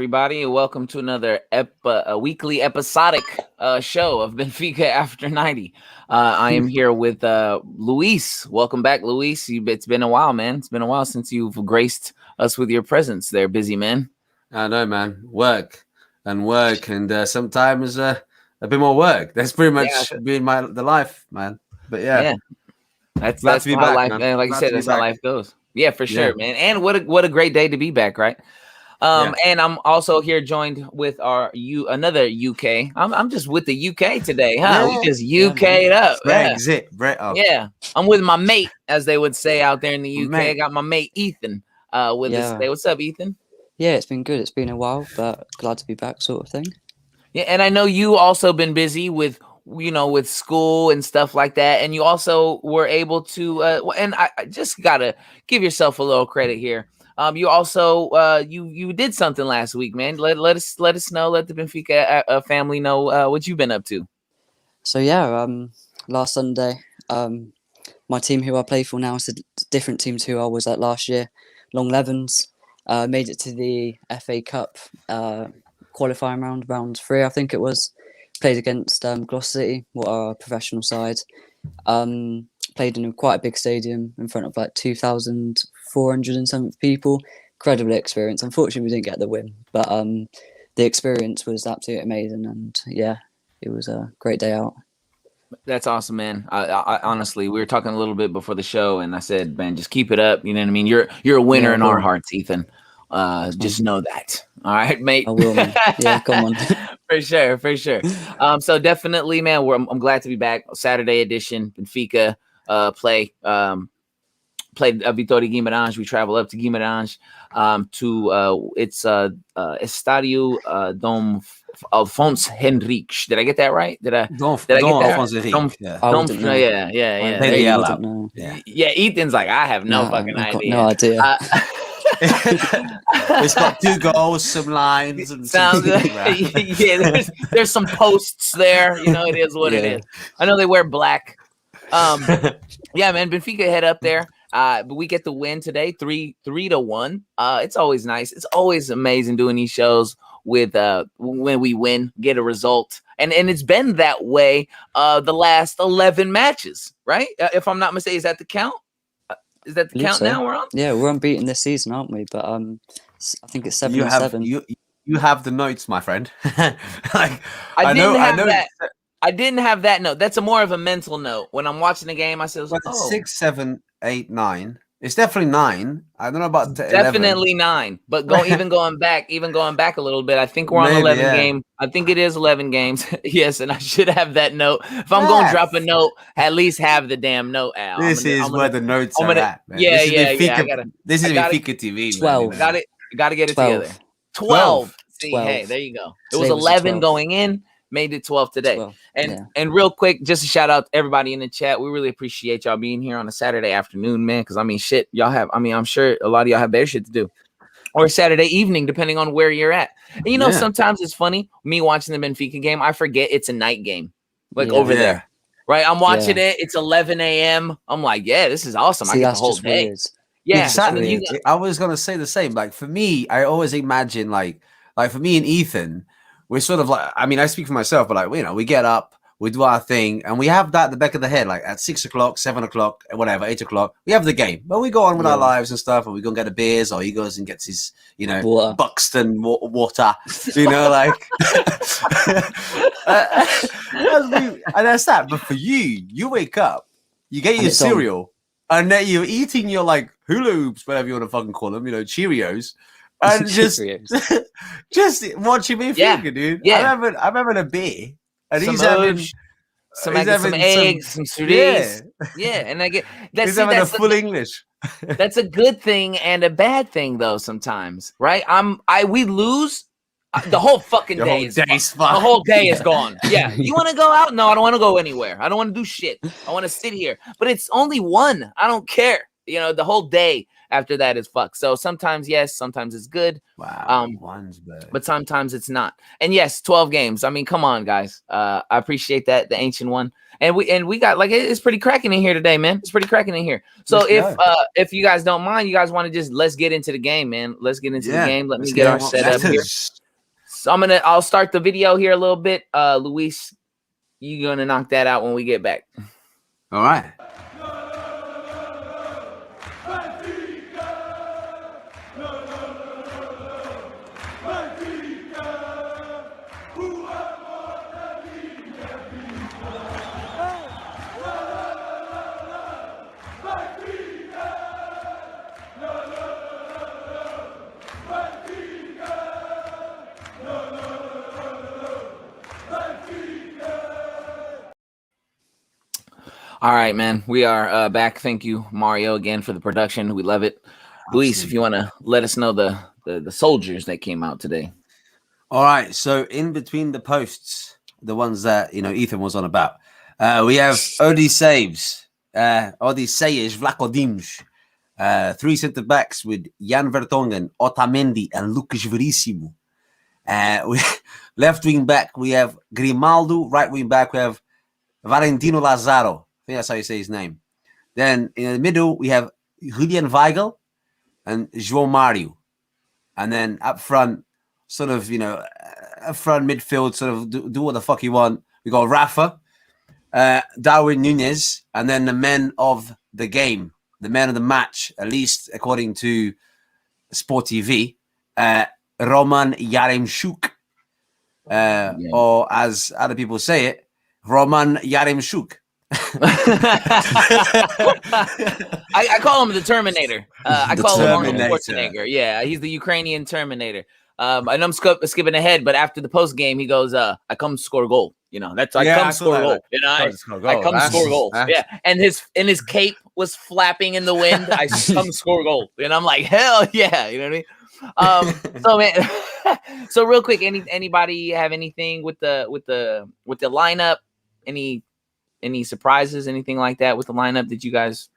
everybody, and welcome to another weekly episodic show of Benfica After 90. I am here with Luis. Welcome back, Luis. It's been a while, man. It's been a while since you've graced us with your presence there, busy man. I know, man. Work, and sometimes a bit more work. That's pretty much been the life, man. But yeah. That's how back, life, man. Like you said, that's how life goes. Yeah, for sure, man. And what a great day to be back, right? And I'm also here joined with another UK. I'm just with the UK today, huh? We just UK'd up. Brexit. Yeah. I'm with my mate, as they would say out there in the UK. I got my mate Ethan with us today. What's up, Ethan? Yeah, it's been good. It's been a while, but glad to be back, sort of thing. Yeah, and I know you also been busy with school and stuff like that, and you also were able to and I just gotta give yourself a little credit here. You also you did something last week, man. Let us know, let the Benfica family know what you've been up to. So last Sunday, my team who I play for now is a different team to who I was at last year, Long Levens. Made it to the FA Cup qualifying round 3, I think it was. Played against Gloucester City, what are a professional side. Played in quite a big stadium in front of like 2,400 and something people. Incredible experience. Unfortunately, we didn't get the win, but the experience was absolutely amazing, and it was a great day out. That's awesome, man. I honestly, we were talking a little bit before the show, and I said, man, just keep it up. You know what I mean? You're a winner in our hearts, Ethan. Just know that. All right, mate. I will, man. Yeah, come on. For sure. So definitely, man, I'm glad to be back. Saturday edition, Benfica played Vitória Guimarães. We travel up to Guimarães to it's Estadio Dom Afonso Henriques. Did I get that right? Did I get that? Afonso Henriques. Yeah. Ethan's like, I have no fucking idea. No idea. It's got 2 goals, some lines, and sounds good. There's some posts there. You know, it is what it is. I know they wear black. Yeah, man. Benfica head up there. But we get the win today, 3-1. It's always nice. It's always amazing doing these shows with when we win, get a result, and it's been that way the last 11 matches, right? If I'm not mistaken, is that the count? Is that the count now we're on? Yeah, we're unbeaten this season, aren't we? But I think it's 7-7. You have the notes, my friend. I didn't have that note. That's more of a mental note. When I'm watching the game, I say, it's 6, 7, 8, 9. It's definitely 9. I don't know about 11. Definitely 9. But going back a little bit, I think we're on 11 game. I think it is 11 games. Yes, and I should have that note. If I'm going to drop a note, at least have the damn note out. This is where the notes are at, man. Yeah, this is Benfica TV. 12. Got to get it together. 12. See, 12. Hey, there you go. It was 11 going in. Made it 12 today. 12. And real quick, just a shout out to everybody in the chat. We really appreciate y'all being here on a Saturday afternoon, man. Because I'm sure a lot of y'all have better shit to do. Or Saturday evening, depending on where you're at. And sometimes it's funny, me watching the Benfica game, I forget it's a night game. Over there. Right? I'm watching it. It's 11 a.m. I'm like, this is awesome. See, I get the whole day. Weird. Yeah. Exactly. I was gonna say the same. Like for me, I always imagine like for me and Ethan, we're sort of like, I mean, I speak for myself, but like, we get up, we do our thing, and we have that at the back of the head, like at 6 o'clock, 7 o'clock, whatever, 8 o'clock, we have the game. But we go on with our lives and stuff, and we go and get the beers, or he goes and gets his, water. Buxton water, like. And that's that. But for you wake up, you get your cereal, and then you're eating your like hula hoops, whatever you want to fucking call them, Cheerios. And just watching me Benfica, dude. Yeah. I'm having a beer, and he's having some eggs, some sardines. Yeah, and I get he's having a full English. That's a good thing and a bad thing, though. Sometimes, right? We lose. The whole fucking day the whole day is gone. Yeah. You want to go out? No, I don't want to go anywhere. I don't want to do shit. I want to sit here. But it's only 1. I don't care. the whole day after that is fucked. So sometimes yes, sometimes it's good. Wow, one's bad. But sometimes it's not. And yes, 12 games. I mean, come on, guys. I appreciate that, the ancient one. And we got like it's pretty cracking in here today, man. It's pretty cracking in here. So if you guys don't mind, you guys want to just let's get into the game, man. Let's get into the game. Let me get our setup here. So I'll start the video here a little bit. Luis, you're gonna knock that out when we get back. All right. All right, man. We are back. Thank you, Mario, again for the production. We love it. Luis, if you want to let us know the soldiers that came out today. All right. So in between the posts, the ones that Ethan was on about, we have Odysseus, Vlaco Dimos, 3 centre backs with Jan Vertonghen, Otamendi, and Lucas Verissimo. Left wing back, we have Grimaldo. Right wing back, we have Valentino Lazaro. I think that's how you say his name. Then in the middle, we have Julian Weigl and João Mario. And then up front, sort of, up front midfield, sort of do what the fuck you want. We got Rafa, Darwin Núñez, and then the men of the game, the man of the match, at least according to Sport TV, Roman Yaremchuk, or as other people say it, Roman Yaremchuk. I call him the Terminator. I call him Arnold Schwarzenegger. Yeah, he's the Ukrainian Terminator. And I'm skipping ahead, but after the post game, he goes, "I come score a goal." That's I come score a goal. I come score a goal. Yeah, and his cape was flapping in the wind. I come score a goal, and I'm like, hell yeah, you know what I mean? So man, so real quick, anybody have anything with the lineup? Any surprises, anything like that with the lineup that you guys?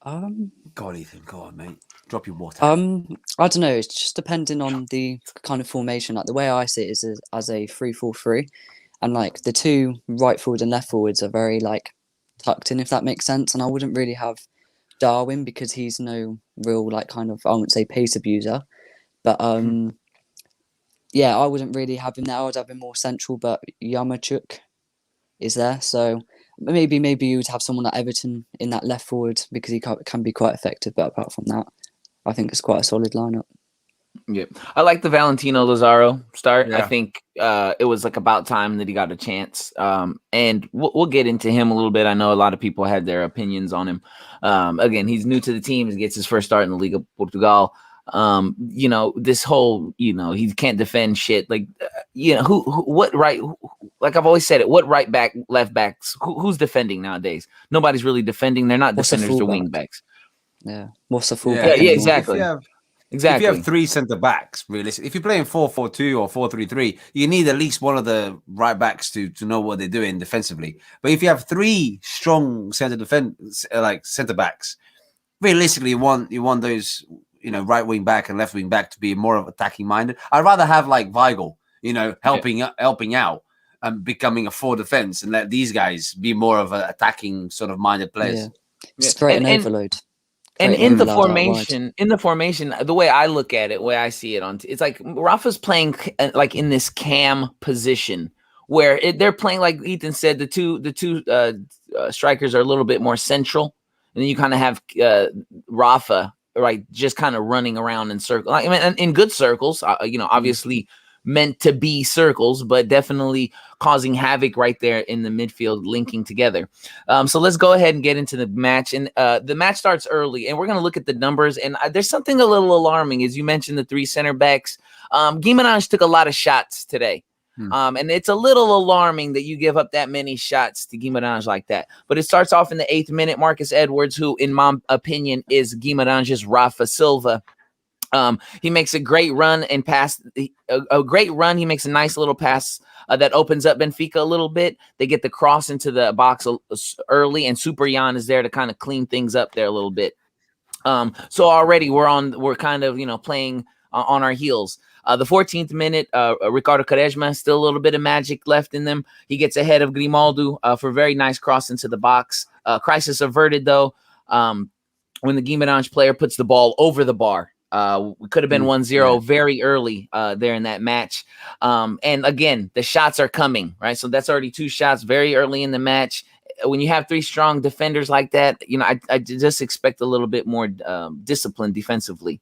Go on, Ethan. Go on, mate. Drop your water. I don't know. It's just depending on the kind of formation. Like the way I see it is as a 3-4-3, and like the 2 right forward and left forwards are very like tucked in, if that makes sense. And I wouldn't really have Darwin because he's no real like kind of, I wouldn't say pace abuser, but yeah, I wouldn't really have him there. I'd have him more central, but Yaremchuk is there, so maybe you would have someone like Everton in that left forward because he can be quite effective. But apart from that, I think it's quite a solid lineup. Yeah, I like the Valentino Lazaro start. Yeah. I think it was like about time that he got a chance. And we'll get into him a little bit. I know a lot of people had their opinions on him. Again, he's new to the team. He gets his first start in the Liga Portugal. This whole, he can't defend shit. Like, what right? Like I've always said it. What right back, left backs? Who's defending nowadays? Nobody's really defending. They're not defenders. They're wing backs. Yeah. What's the fullback? Yeah, exactly. Exactly. If you have 3 centre backs, realistically, if you're playing 4-4-2 or 4-3-3, you need at least one of the right backs to know what they're doing defensively. But if you have 3 strong centre backs, realistically, you want those, right wing back and left wing back to be more of attacking minded. I'd rather have like Weigl, helping out and becoming a 4 defense, and let these guys be more of an attacking sort of minded players. Yeah. Straight and overload. And in the formation, the way I look at it, the way I see it it's like Rafa's playing like in this cam position where they're playing, like Ethan said, the two strikers are a little bit more central, and then you kind of have Rafa, right, just kind of running around in circles. I mean, in good circles, obviously meant to be circles, but definitely causing havoc right there in the midfield, linking together. So let's go ahead and get into the match. And the match starts early, and we're going to look at the numbers. And there's something a little alarming, as you mentioned, the 3 center backs. Guimarães took a lot of shots today. And it's a little alarming that you give up that many shots to Guimarães like that. But it starts off in the 8th minute. Marcus Edwards, who, in my opinion, is Guimarães' Rafa Silva, He makes a great run and pass. A great run. He makes a nice little pass that opens up Benfica a little bit. They get the cross into the box early, and Super Jan is there to kind of clean things up there a little bit. So already we're kind of playing on our heels. The 14th minute, Ricardo Quaresma, still a little bit of magic left in them. He gets ahead of Grimaldo for a very nice cross into the box. Crisis averted, though, when the Guimarães player puts the ball over the bar. We could have been 1-0 very early there in that match. And again, the shots are coming, right? So that's already 2 shots very early in the match. When you have 3 strong defenders like that, I just expect a little bit more discipline defensively.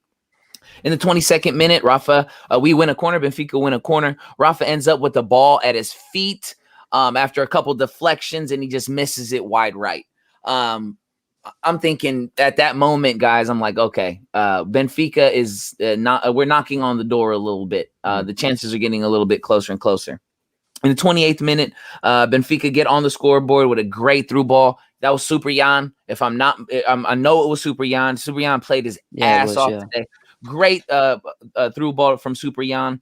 In the 22nd minute, Rafa, we win a corner. Benfica win a corner. Rafa ends up with the ball at his feet after a couple deflections, and he just misses it wide right. I'm thinking at that moment, guys, I'm like, okay, Benfica is we're knocking on the door a little bit. The chances are getting a little bit closer and closer. In the 28th minute, Benfica get on the scoreboard with a great through ball. That was Super Jan. If I'm not, I know it was Super Jan. Super Jan played his ass off today. Great through ball from Super Jan.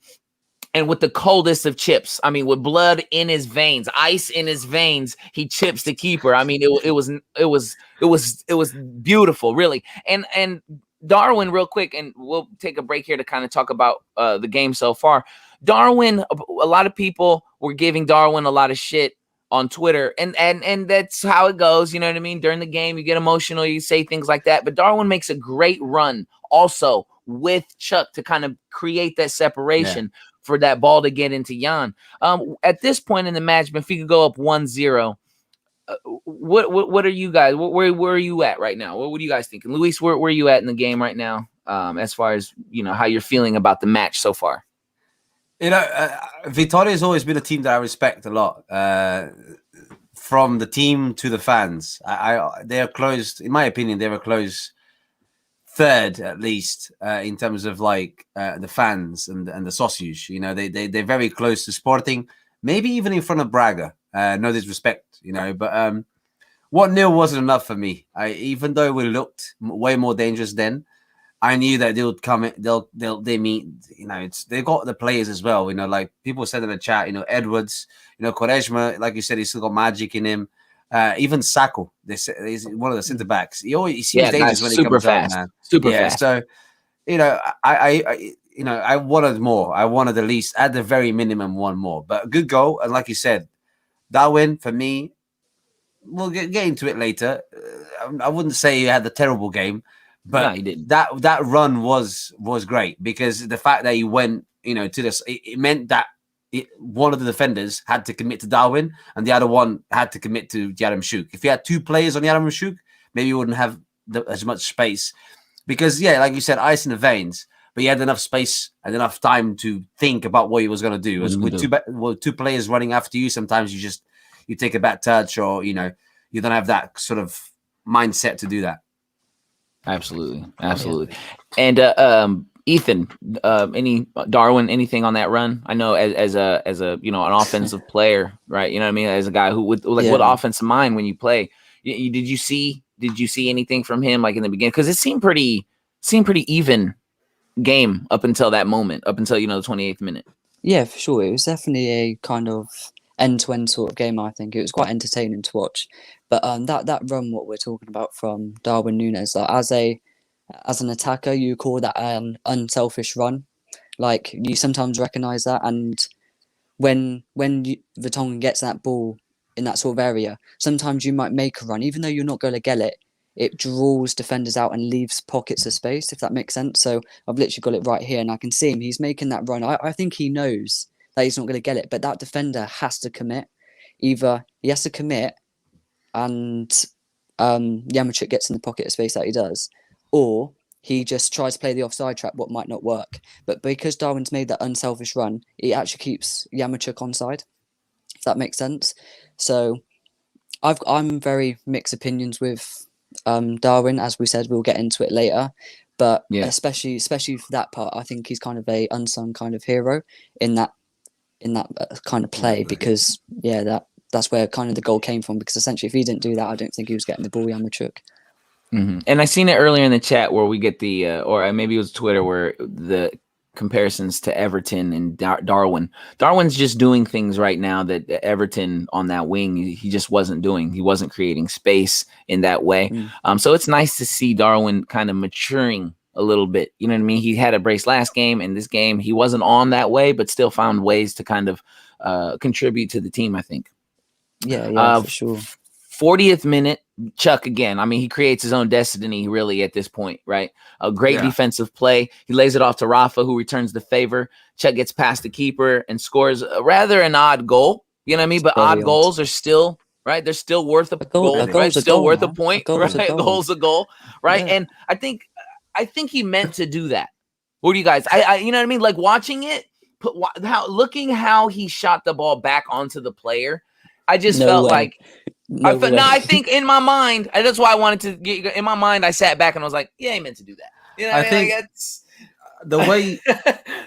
And with the coldest of chips, I mean, with blood in his veins, ice in his veins, he chips the keeper. I mean, it was beautiful, really. And Darwin, real quick, and we'll take a break here to kind of talk about the game so far. Darwin, a lot of people were giving Darwin a lot of shit on Twitter, and that's how it goes. You know what I mean? During the game, you get emotional, you say things like that. But Darwin makes a great run also with Chuck to kind of create that separation for that ball to get into Jan. At this point in the match, Benfica go up 1-0. What are you guys? Where are you at right now? What are you guys thinking, Luis? Where are you at in the game right now? As far as how you're feeling about the match so far. Vitória has always been a team that I respect a lot. From the team to the fans, they are close. In my opinion, they're a close third at least in terms of like the fans and the sausage. They're very close to Sporting, maybe even in front of Braga. No disrespect, but 1-0 wasn't enough for me. Even though we looked way more dangerous then, I knew that they would come. They meet. They got the players as well. Like people said in the chat. Edwards. Quaresma. Like you said, he's still got magic in him. Even Sacco. He's one of the centre backs. He seems dangerous when he comes fast. out, man. Super fast. So, I wanted more. I wanted at least at the very minimum one more. But a good goal, and like you said, Darwin for me. We'll get into it later. I wouldn't say he had the terrible game. But he didn't. That run was great because the fact that he went, to this, it meant that one of the defenders had to commit to Darwin and the other one had to commit to Yaramchuk. If you had 2 players on Yaramchuk, maybe you wouldn't have as much space because, like you said, ice in the veins. But he had enough space and enough time to think about what he was going to do. With 2 players running after you, sometimes you take a bad touch or you don't have that sort of mindset to do that. Absolutely. And Ethan, Darwin, anything on that run? I know as a an offensive player, right? You know what I mean? As a guy who what offensive mind when you play? Did you see anything from him like in the beginning? Because it seemed pretty even game up until that moment, up until the 28th minute. Yeah, for sure. It was definitely a kind of end-to-end sort of game. I think it was quite entertaining to watch. But that run, what we're talking about from Darwin Núñez, as an attacker, you call that an unselfish run. Like you sometimes recognise that, and when Vertonghen gets that ball in that sort of area, sometimes you might make a run, even though you're not going to get it. It draws defenders out and leaves pockets of space, if that makes sense. So I've literally got it right here, and I can see him. He's making that run. I think he knows that he's not going to get it, but that defender has to commit. Either he has to commit and Yaramchuk gets in the pocket of space that he does, or he just tries to play the offside trap, what might not work. But because Darwin's made that unselfish run, it actually keeps Yaramchuk onside, if that makes sense. So I'm very mixed opinions with Darwin. As we said, we'll get into it later. But especially for that part, I think he's kind of a unsung kind of hero in that kind of play because that's where kind of the goal came from. Because essentially, if he didn't do that, I don't think he was getting the ball, Yaramchuk. And I seen it earlier in the chat where we get the, or maybe it was Twitter, where the comparisons to Everton and Darwin. Darwin's just doing things right now that Everton on that wing, he just wasn't doing. He wasn't creating space in that way. So it's nice to see Darwin kind of maturing a little bit. You know what I mean? He had a brace last game, and this game he wasn't on that way, but still found ways to kind of contribute to the team, I think. Yeah, for sure. 40th minute, Chuck again. I mean, he creates his own destiny really at this point, right? A great defensive play. He lays it off to Rafa, who returns the favor. Chuck gets past the keeper and scores rather an odd goal. You know what I mean? But odd goals are still, right? They're still worth a goal, right? Still worth a point, right? A goal's a goal, right? Yeah. And I think he meant to do that. What do you guys? You know what I mean? Like watching it, looking how he shot the ball back onto the player. I just felt like. I think in my mind, that's why I wanted to get in my mind. I sat back and I was like, yeah, he meant to do that. You know what I mean? Like, it's the way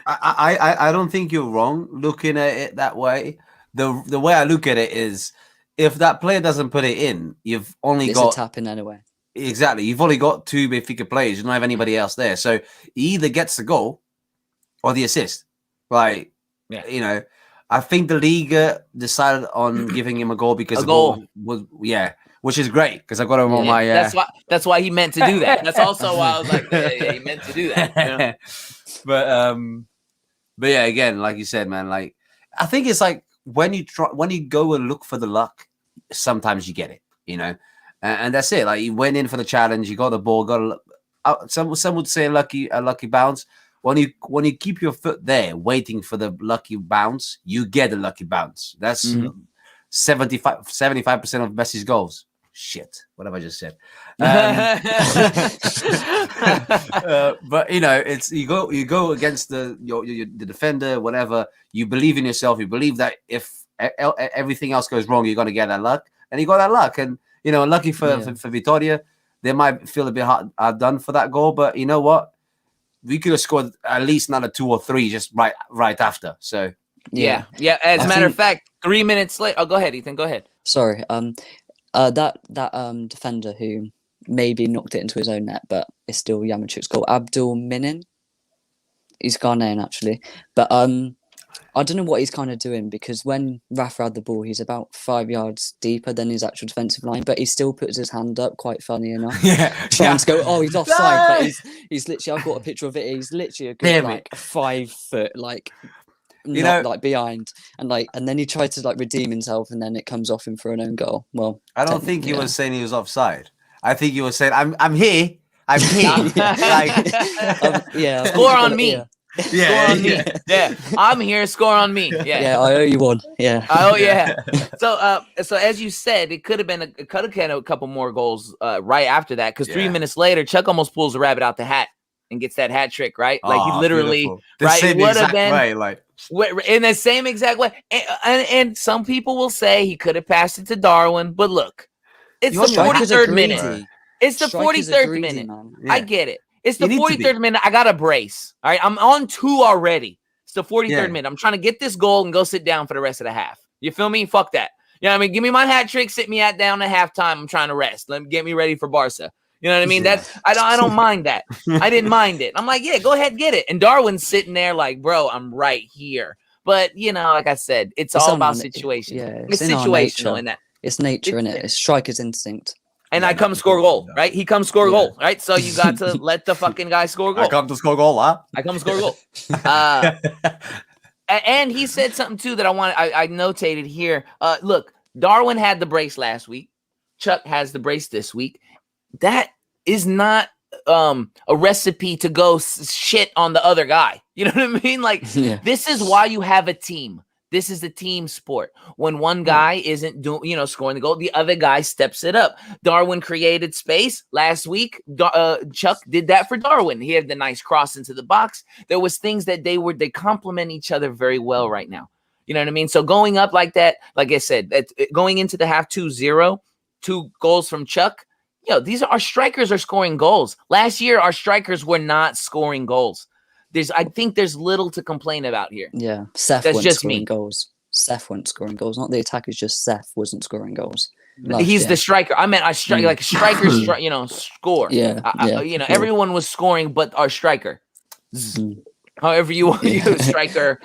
I don't think you're wrong looking at it that way. The way I look at it is, if that player doesn't put it in, you've only got a tap in anyway. Exactly. You've only got 2 Benfica players. You don't have anybody else there. So he either gets the goal or the assist. Like, you know, I think the Liga decided on giving him a goal because the goal was which is great because I got him on my. That's why he meant to do that. That's also why I was like, yeah, he meant to do that. You know? But yeah, again, like you said, man, like I think it's like when you go and look for the luck, sometimes you get it, you know, and that's it. Like you went in for the challenge, you got the ball, some would say a lucky bounce. When you keep your foot there, waiting for the lucky bounce, you get a lucky bounce. That's 75% of Messi's goals. Shit, what have I just said? But you know, it's you go against the defender, whatever. You believe in yourself. You believe that if everything else goes wrong, you're gonna get that luck, and you got that luck. And you know, lucky for Vitória, they might feel a bit hard done for that goal, but you know what? We could have scored at least another 2 or 3 just right after. So yeah. As a matter of fact, 3 minutes late. Oh, go ahead, Ethan. Go ahead. Sorry. That defender who maybe knocked it into his own net, but it's still Yamachuk's goal. Abdul Minin. He's Ghanaian actually, but I don't know what he's kind of doing, because when Rafa had the ball, he's about 5 yards deeper than his actual defensive line, but he still puts his hand up, quite funny enough. Trying to go, oh, he's offside, but he's literally, I've got a picture of it, he's literally a good 5 foot, like, like behind, and then he tried to like redeem himself, and then it comes off him for an own goal. Well, I don't think he was saying he was offside. I think he was saying, I'm here. Score on me. Score on me. I'm here. Score on me. I owe you one. So as you said, it could have been a couple more goals right after that, because 3 minutes later, Chuck almost pulls the rabbit out the hat and gets that hat trick, right? Like he literally, right? It would have been in the same exact way. And some people will say he could have passed it to Darwin, but look, it's the 43rd minute. It's the 43rd minute. I get it. It's the 43rd minute. I got a brace. All right. I'm on 2 already. It's the 43rd minute. I'm trying to get this goal and go sit down for the rest of the half. You feel me? Fuck that. You know what I mean? Give me my hat trick. Sit me down at halftime. I'm trying to rest. Get me ready for Barca. You know what I mean? That's I don't mind that. I didn't mind it. I'm like, yeah, go ahead, get it. And Darwin's sitting there like, bro, I'm right here. But you know, like I said, it's all about situation. It's situational in that. It's nature, isn't it? It's striker's instinct. And I come score a goal, right? He comes score a goal, right? So you got to let the fucking guy score a goal. I come to score a goal, huh? I come to score a goal. And he said something too that I notated here. Look, Darwin had the brace last week. Chuck has the brace this week. That is not a recipe to go shit on the other guy. You know what I mean? Like, this is why you have a team. This is a team sport. When one guy isn't doing, scoring the goal, the other guy steps it up. Darwin created space last week. Chuck did that for Darwin. He had the nice cross into the box. There was things that they complement each other very well right now. You know what I mean? So going up like that, like I said, going into the half 2-0, 2 goals from Chuck. These are our strikers are scoring goals. Last year, our strikers were not scoring goals. I think there's little to complain about here. Yeah, Seth wasn't scoring goals. Seth wasn't scoring goals. Not the attackers, just Seth wasn't scoring goals. He's the striker. I meant like striker, score. Everyone was scoring, but our striker. However you want, striker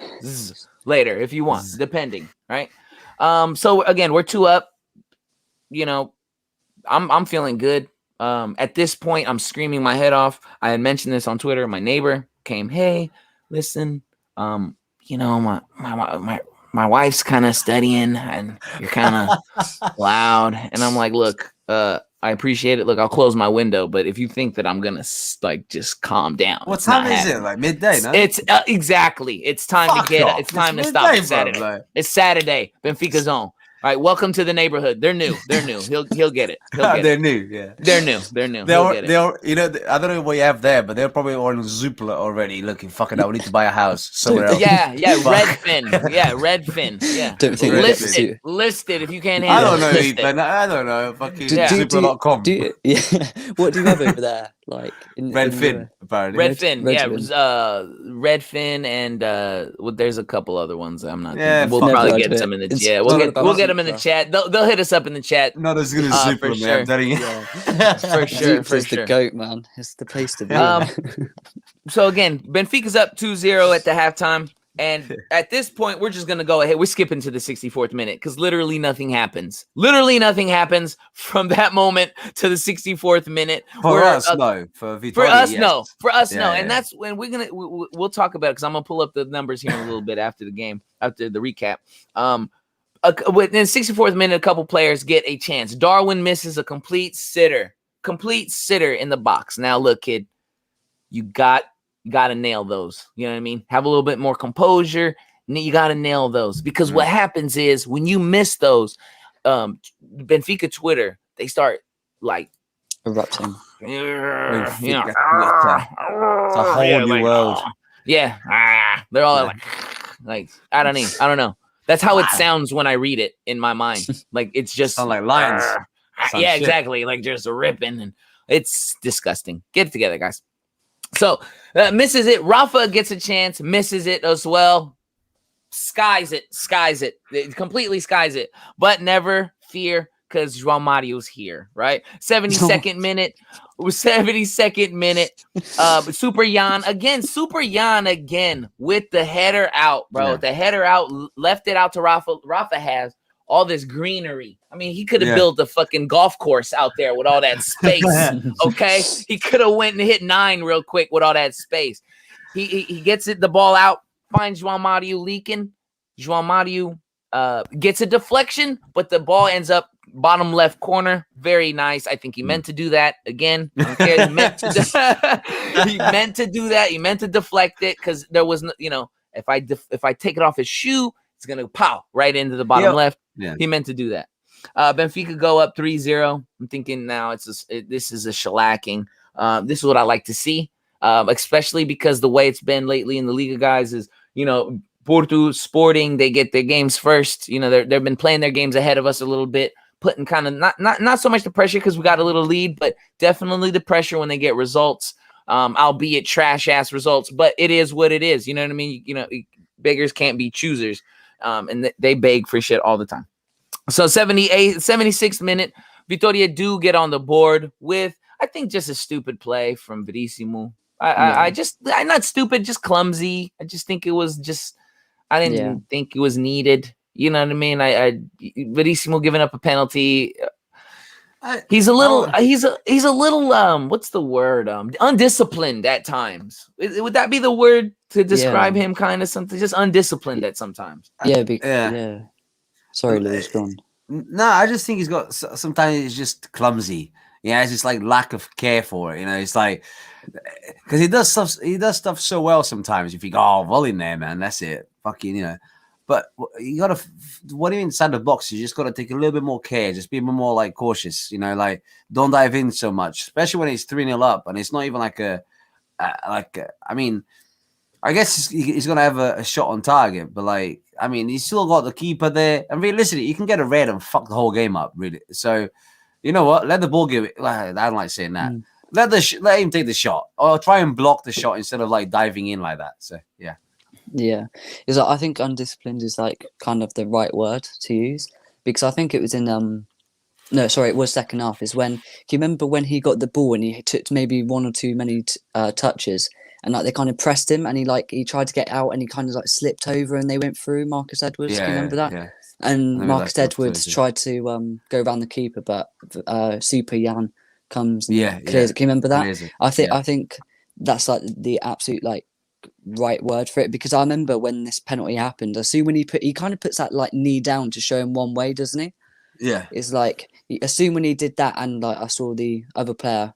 later if you want, depending, right? So again, we're 2 up. I'm feeling good. At this point, I'm screaming my head off. I had mentioned this on Twitter. My neighbor came, hey, listen, my wife's kind of studying and you're kind of loud. And I'm like, look, I appreciate it. Look, I'll close my window. But if you think that I'm going to just calm down. What time is it? Like midday, no? It's exactly. It's time to get it. It's time to stop. It's Saturday. Bro. It's Saturday. Benfica's on. All right, welcome to the neighborhood. They're new. He'll get it. They're new. Yeah, they're new. They're I don't know what you have there, but they're probably on Zoopla already. Looking fucking, I need to buy a house somewhere else. Yeah, Redfin. Yeah, Redfin. Yeah, don't think listed if you can't handle. I don't know, Ethan. I don't know. Fucking Zoopla.com. What do you have over there? Like Redfin, apparently. Redfin, Redfin, and there's a couple other ones I'm not. Yeah, we'll probably get some in the chat. We'll get them in the chat. They'll hit us up in the chat. Not as good as Zoopla, man. I'm telling you. For sure. Zoopla's the goat, man. It's the place to be. So again, Benfica's up 2-0 at the halftime. And at this point, we're just going to go ahead. We're skipping to the 64th minute because literally nothing happens. Literally nothing happens from that moment to the 64th minute. For us, no. For Vitória, For us, yes. no. For us, no. Yeah. And that's when we'll talk about it because I'm going to pull up the numbers here in a little bit after the game, after the recap. Within the 64th minute, a couple players get a chance. Darwin misses a complete sitter in the box. Now, look, kid, you got to nail those. You know what I mean? Have a little bit more composure. You got to nail those because what happens is when you miss those, Benfica Twitter, they start like erupting. It's a whole new world. Yeah. They're all like I don't know. That's how it sounds when I read it in my mind. Like it's just sound like lions. Yeah, exactly. Like just ripping and it's disgusting. Get it together, guys. So misses it. Rafa gets a chance, misses it as well. Skies it. It completely skies it. But never fear because João Mario's here, right? 72nd minute. Super Jan again with the header out, bro. Yeah. The header out, left it out to Rafa. Rafa has all this greenery. I mean, he could have built a fucking golf course out there with all that space. Okay, he could have went and hit 9 real quick with all that space. He gets the ball out, finds João Mario leaking. João Mario gets a deflection, but the ball ends up bottom left corner. Very nice. I think he meant to do that again. Okay, he meant to do that. He meant to deflect it because there was no, if I take it off his shoe, it's gonna pow right into the bottom left. Yeah. He meant to do that. Benfica go up 3-0. I'm thinking now this is a shellacking. This is what I like to see, especially because the way it's been lately in the Liga, guys, is Porto, Sporting, they get their games first. They've been playing their games ahead of us a little bit, putting kind of not so much the pressure because we got a little lead, but definitely the pressure when they get results, albeit trash ass results. But it is what it is. You know what I mean? Beggars can't be choosers. And they beg for shit all the time. So 76th minute, Vitória do get on the board with, I think, just a stupid play from Verissimo. I'm not stupid, just clumsy. I just think it was I didn't think it was needed. You know what I mean? Verissimo giving up a penalty. He's a little, what's the word? Undisciplined at times. Would that be the word to describe him? Kind of something, just undisciplined at sometimes. Yeah. Sorry, Lewis, go on. No, I just think he's got, sometimes he's just clumsy. Yeah, it's just like lack of care for it. It's like, because he does stuff so well sometimes. You think, oh, volley there, man, that's it. Fucking, But you gotta, what do you inside the box? You just gotta take a little bit more care, just be a bit more like cautious, like don't dive in so much, especially when it's 3-0 up and it's not even I mean, I guess he's gonna have a shot on target, but he's still got the keeper there, and realistically, you can get a red and fuck the whole game up, really. So, you know what? Let the ball give it. I don't like saying that. Let him take the shot, or try and block the shot instead of diving in like that. So yeah. Yeah, I think undisciplined is kind of the right word to use, because I think it was in No, sorry, it was second half. Is when, do you remember when he got the ball and he took maybe one or too many touches, and like they kind of pressed him, and he tried to get out, and he kind of like slipped over, and they went through Marcus Edwards. Yeah, Do you remember that? Yeah. And Marcus Edwards tried to go around the keeper, but Super Jan comes and clears it. Can you remember that? I think that's like the absolute like right word for it, because I remember when this penalty happened, I see when he kind of puts that like knee down to show him one way, doesn't he? Yeah. It's like, assume when he did that, and like I saw the other player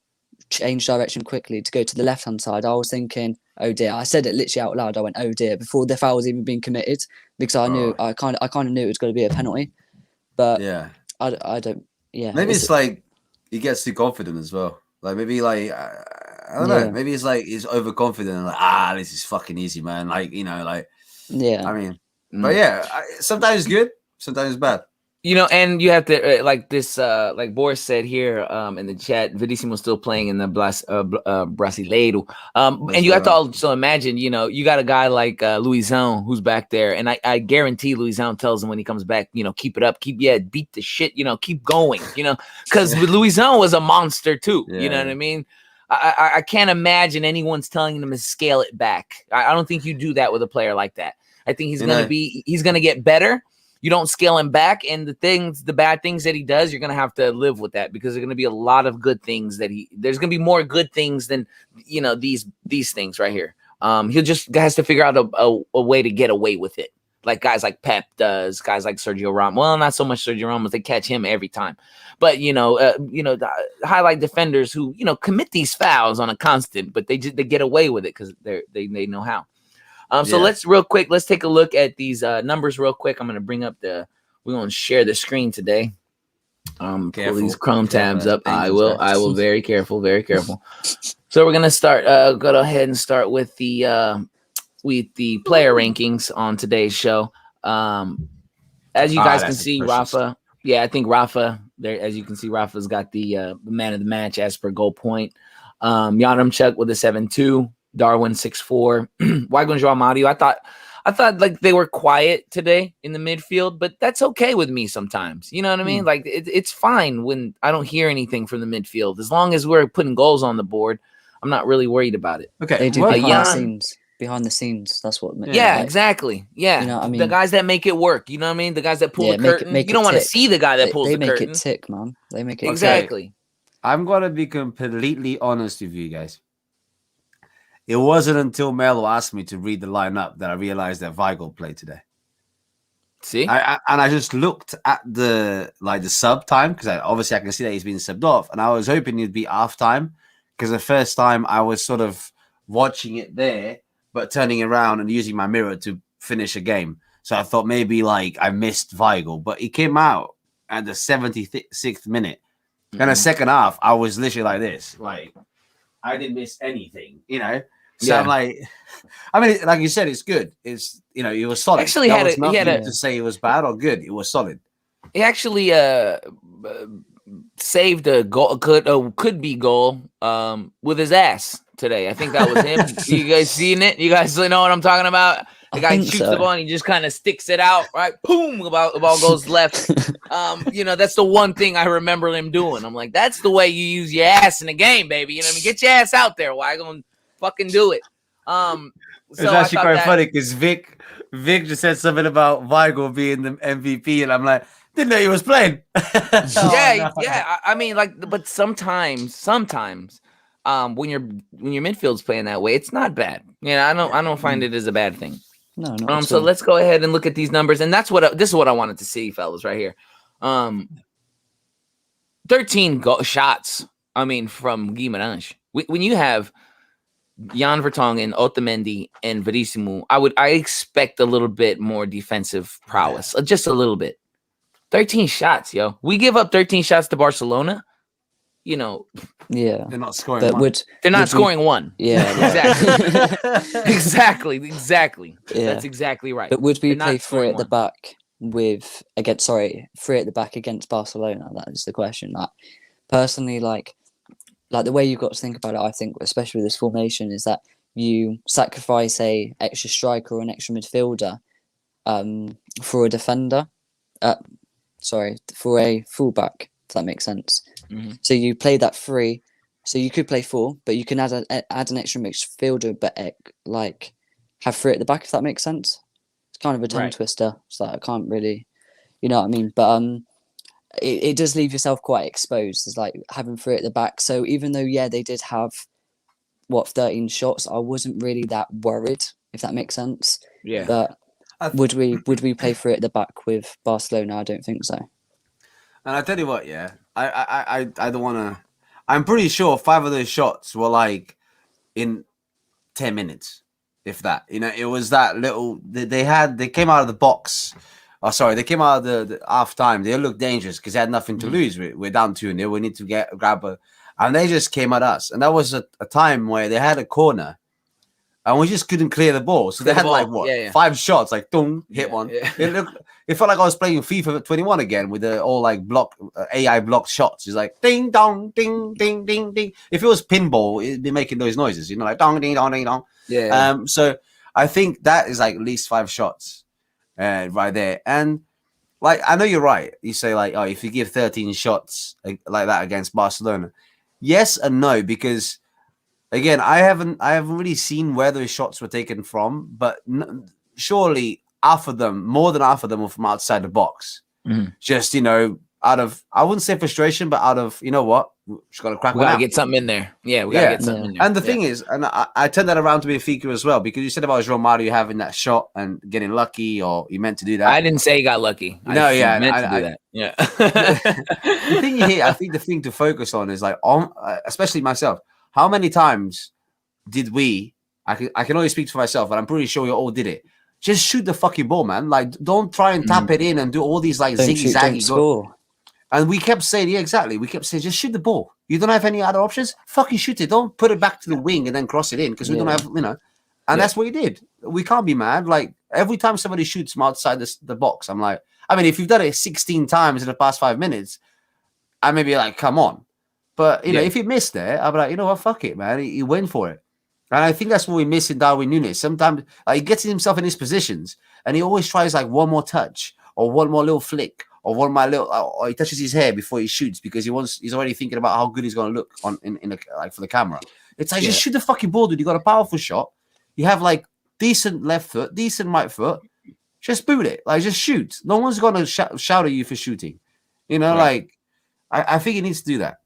change direction quickly to go to the left hand side, I was thinking, oh dear. I said it literally out loud. I went, oh dear, before the foul was even being committed, because I knew I kind of knew it was going to be a penalty. But I don't. Yeah, maybe it's like he gets too confident as well. Like maybe like I don't know. Maybe it's like he's overconfident and like this is fucking easy, man. Like like I mean, but sometimes it's good, sometimes it's bad. And you have to like this, like Boris said here in the chat, Verissimo's still playing in the Brasileiro. And you have to also imagine, you got a guy like Luizão who's back there, and I guarantee Luizão tells him when he comes back, keep it up, beat the shit, keep going, because Luizão was a monster too. You know what I mean? I can't imagine anyone's telling him to scale it back. I don't think you do that with a player like that. I think he's gonna get better. You don't scale him back, and the bad things that he does, you're gonna have to live with that, because there's gonna be a lot of good things there's gonna be more good things than these things right here. He'll just has to figure out a way to get away with it, like guys like Pep does, guys like Sergio Ramos. Well, not so much Sergio Ramos; they catch him every time, but the highlight defenders who commit these fouls on a constant, but they get away with it because they know how. So let's take a look at these numbers real quick. I'm going to bring up we're going to share the screen today. Pull these Chrome tabs up. I will. Very careful. So we're going to start, go ahead and start with the player rankings on today's show. As you guys can see, Rafa, I think Rafa there, as you can see, Rafa's got the man of the match as per goal point. Yaremchuk with a 7-2. Darwin 6-4. Weigl, João Mario. I thought like they were quiet today in the midfield, but that's okay with me sometimes. You know what I mean? Like it's fine when I don't hear anything from the midfield, as long as we're putting goals on the board. I'm not really worried about it. Okay, they do behind the scenes. That's what. Exactly. Yeah, you know what I mean? The guys that make it work. You know what I mean? The guys that pull the curtain. You don't want to see the guy that pulls the curtain. They make it tick, man. They make it exactly. I'm gonna be completely honest with you guys. It wasn't until Melo asked me to read the lineup that I realized that Weigl played today. See, I just looked at the sub time, because obviously I can see that he's been subbed off, and I was hoping he'd be half time, because the first time I was sort of watching it there, but turning around and using my mirror to finish a game. So I thought maybe like I missed Weigl, but he came out at the 76th minute. And the second half, I was literally like this, like I didn't miss anything, So I'm like, I mean, like you said, it's good. It's it was solid. Actually, he had to say it was bad or good. It was solid. He actually saved a goal, could be goal, with his ass today. I think that was him. You guys seen it? You guys know what I'm talking about? The guy shoots the ball and he just kind of sticks it out, right? Boom! The ball goes left. That's the one thing I remember him doing. I'm like, that's the way you use your ass in the game, baby. You know what I mean? Get your ass out there. Why gonna fucking do it? It's actually quite funny because Vic just said something about Weigl being the MVP, and I'm like, didn't know he was playing. Yeah. I mean, like, but sometimes, when your midfield's playing that way, it's not bad. I don't find it as a bad thing. No, not so let's go ahead and look at these numbers, and this is what I wanted to see, fellas, right here. 13 shots. I mean, from Guimarães. When you have Jan Vertonghen, Otamendi, and Verissimo, I expect a little bit more defensive prowess, just a little bit. 13 shots, yo. We give up 13 shots to Barcelona. Yeah, they're not scoring one. They're not scoring one. Yeah, exactly. Yeah. That's exactly right. But would we play three at the back against Barcelona? That is the question. Like, personally, like the way you've got to think about it, I think, especially with this formation, is that you sacrifice a extra striker or an extra midfielder for a defender. For a fullback. If that makes sense. Mm-hmm. So you play that 3. So you could play 4, but you can add an extra midfielder, but like have 3 at the back. If that makes sense. It's kind of a tongue twister. So I can't really, you know what I mean. But it does leave yourself quite exposed. It's like having 3 at the back. So even though they did have 13 shots, I wasn't really that worried. If that makes sense. Yeah. But would we play 3 at the back with Barcelona? I don't think so. And I tell you what, I don't want to. I'm pretty sure 5 of those shots were like in 10 minutes, if that. You know, it was that little. They came out of the box. Oh, sorry, they came out of the half time. They looked dangerous because they had nothing to lose. We're down 2-0. We need to grab a, and they just came at us. And that was a time where they had a corner. And we just couldn't clear the ball. So they had like 5 shots, like boom, hit one. Yeah. It felt like I was playing FIFA 21 again with the all like AI blocked shots. It's like ding dong, ding ding ding ding. If it was pinball, it'd be making those noises, you know, like dong ding dong ding dong. Yeah. So I think that is like at least 5 shots, right there. And like I know you're right. You say like, oh, if you give 13 shots like that against Barcelona, yes and no, because. Again, I haven't really seen where those shots were taken from, but surely more than half of them were from outside the box. Mm-hmm. Just, you know, out of, I wouldn't say frustration, but out of, you know what, we just got to crack one out. Get something in there. Yeah, we got to get something in there. And the thing is, and I turn that around to Benfica as well, because you said about João Mario having that shot and getting lucky, or you meant to do that. I didn't say he got lucky. No, meant to do that. Yeah. The thing here, I think the thing to focus on is like, especially myself, how many times did we? I can only speak for myself, but I'm pretty sure we all did it. Just shoot the fucking ball, man. Like, don't try and tap it in and do all these like zigzaggy. And we kept saying, yeah, exactly. We kept saying, just shoot the ball. You don't have any other options. Fucking shoot it. Don't put it back to the wing and then cross it in because we don't have, you know. And that's what he did. We can't be mad. Like every time somebody shoots from outside the box, I'm like, I mean, if you've done it 16 times in the past 5 minutes, I may be like, come on. But, you know, if he missed there, I'll be like, you know what, fuck it, man. He went for it. And I think that's what we miss in Darwin Núñez. Sometimes he gets himself in his positions and he always tries like one more touch or one more little flick or one more little, or he touches his hair before he shoots because he's already thinking about how good he's going to look like for the camera. It's like, just shoot the fucking ball, dude. You got a powerful shot. You have like decent left foot, decent right foot. Just boot it. Like, just shoot. No one's going to shout at you for shooting. You know, like, I think he needs to do that.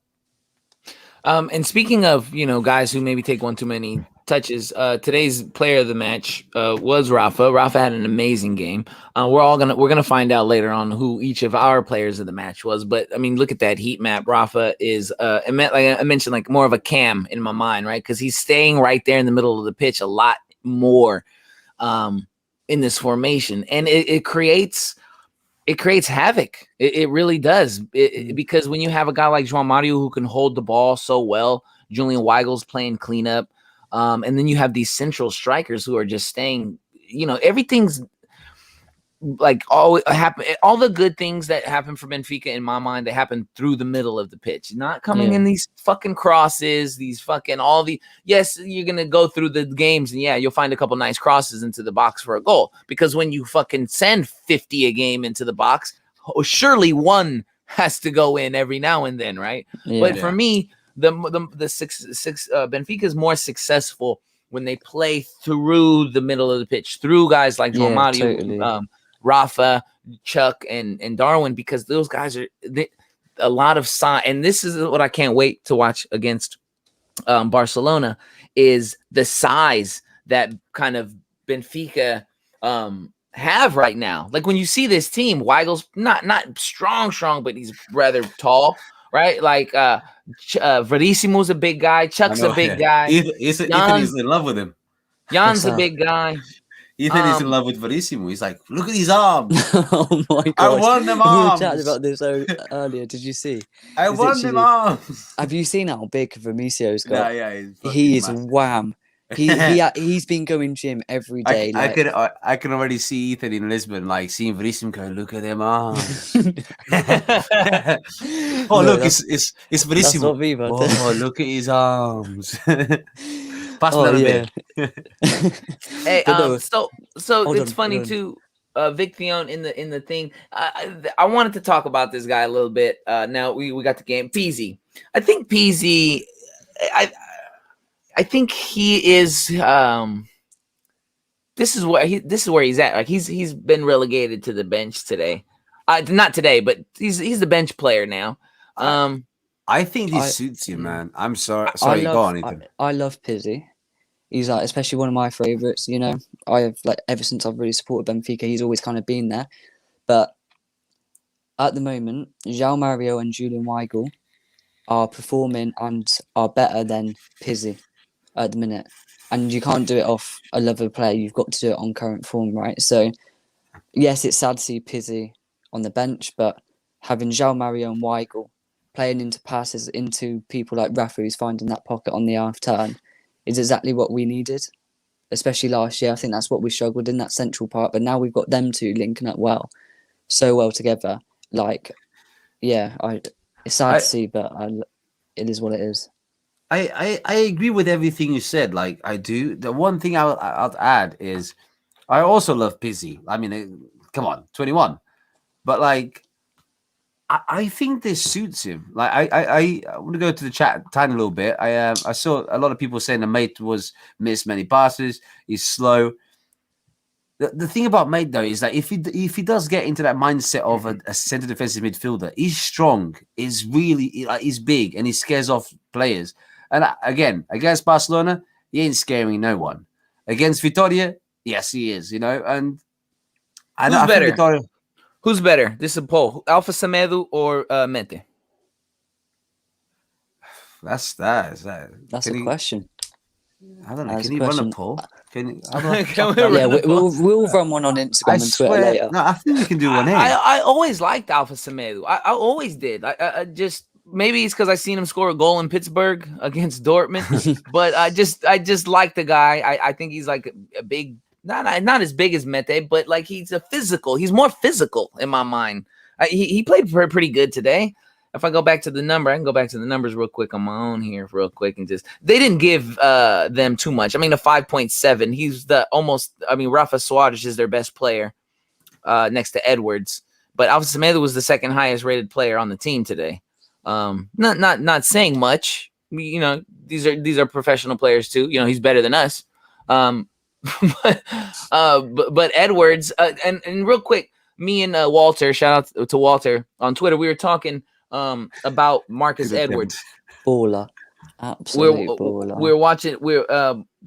And speaking of, you know, guys who maybe take one too many touches, today's player of the match was Rafa. Rafa had an amazing game. We're gonna find out later on who each of our players of the match was. But I mean, look at that heat map. Rafa is like I mentioned, like more of a cam in my mind, right? Because he's staying right there in the middle of the pitch a lot more in this formation, and it creates havoc. It really does. Because when you have a guy like João Mario who can hold the ball so well, Julian Weigel's playing cleanup, and then you have these central strikers who are just staying, you know, everything's like all the good things that happen for Benfica in my mind, they happen through the middle of the pitch, not coming in these fucking crosses, these fucking yes, you're going to go through the games and you'll find a couple nice crosses into the box for a goal, because when you fucking send 50 a game into the box, surely one has to go in every now and then, right? But for me, the Benfica is more successful when they play through the middle of the pitch, through guys like João Mario, totally. Rafa, Chuck, and Darwin, because those guys are a lot of size. And this is what I can't wait to watch against Barcelona, is the size that kind of Benfica have right now. Like when you see this team, Weigel's not strong, but he's rather tall, right? Like Verissimo's a big guy. Chuck's a big guy. Ethan is in love with him. Jan's a big guy. Ethan is in love with Verissimo. He's like, look at these arms. Oh my god! I want them arms. We were chatting about this earlier. Did you see? I want them arms. Have you seen how big Vermissio's got? Yeah. He is wham. He's been going gym every day. I can already see Ethan in Lisbon, like seeing Verissimo going, look at them arms. Look, it's Verissimo. Oh, look at his arms. Pass me that a bit. Hey, so it's funny too. Vic Theon in the thing. I wanted to talk about this guy a little bit. Now we got the game. Peasy. I think Peasy. I think he is. This is where he's at. Like he's been relegated to the bench today. Not today, but he's the bench player now. I think this suits you, man. I'm sorry. Sorry, go on, Ethan. I love Pizzi. He's like, especially one of my favourites. You know, I have like ever since I've really supported Benfica, he's always kind of been there. But at the moment, João Mario and Julian Weigl are performing and are better than Pizzi at the minute. And you can't do it off a level player. You've got to do it on current form, right? So, yes, it's sad to see Pizzi on the bench, but having João Mario and Weigl playing into passes into people like Rafa, who's finding that pocket on the half turn, is exactly what we needed. Especially last year, I think that's what we struggled in, that central part. But now we've got them two linking up so well together. Like, yeah, it's sad to see, but it is what it is. I agree with everything you said. Like, I do. The one thing I'll add is I also love Pizzi. I mean, come on, 21. But, like, I think this suits him. Like, I want to go to the chat tiny little bit. I saw a lot of people saying the mate missed many passes. He's slow. The thing about Mate though is that if he does get into that mindset of a centre defensive midfielder, he's strong. He's he's big and he scares off players. And again, against Barcelona, he ain't scaring no one. Against Vitória, yes, he is. You know, and who's better? Who's better? This is a poll: Alpha Semedo or Mete? That's a question. I don't know. Can you run a poll? We'll run one on Instagram and Twitter later. No, I think we can do one here. I always liked Alpha Semedo. I always did. I just maybe it's because I seen him score a goal in Pittsburgh against Dortmund, but I just like the guy. I think he's like a big, not as big as Mete, but like he's He's more physical in my mind. He played pretty good today. If I go back to the number, I can go back to the numbers real quick on my own here real quick and they didn't give them too much. I mean, a 5.7. He's Rafa Suarez is their best player next to Edwards, but Alpha Semedo was the second highest rated player on the team today. Not saying much. You know, these are professional players too. You know, he's better than us. But Edwards and real quick, me and Walter, shout out to Walter on Twitter. We were talking about Marcus Edwards. Baller. Absolute baller. We're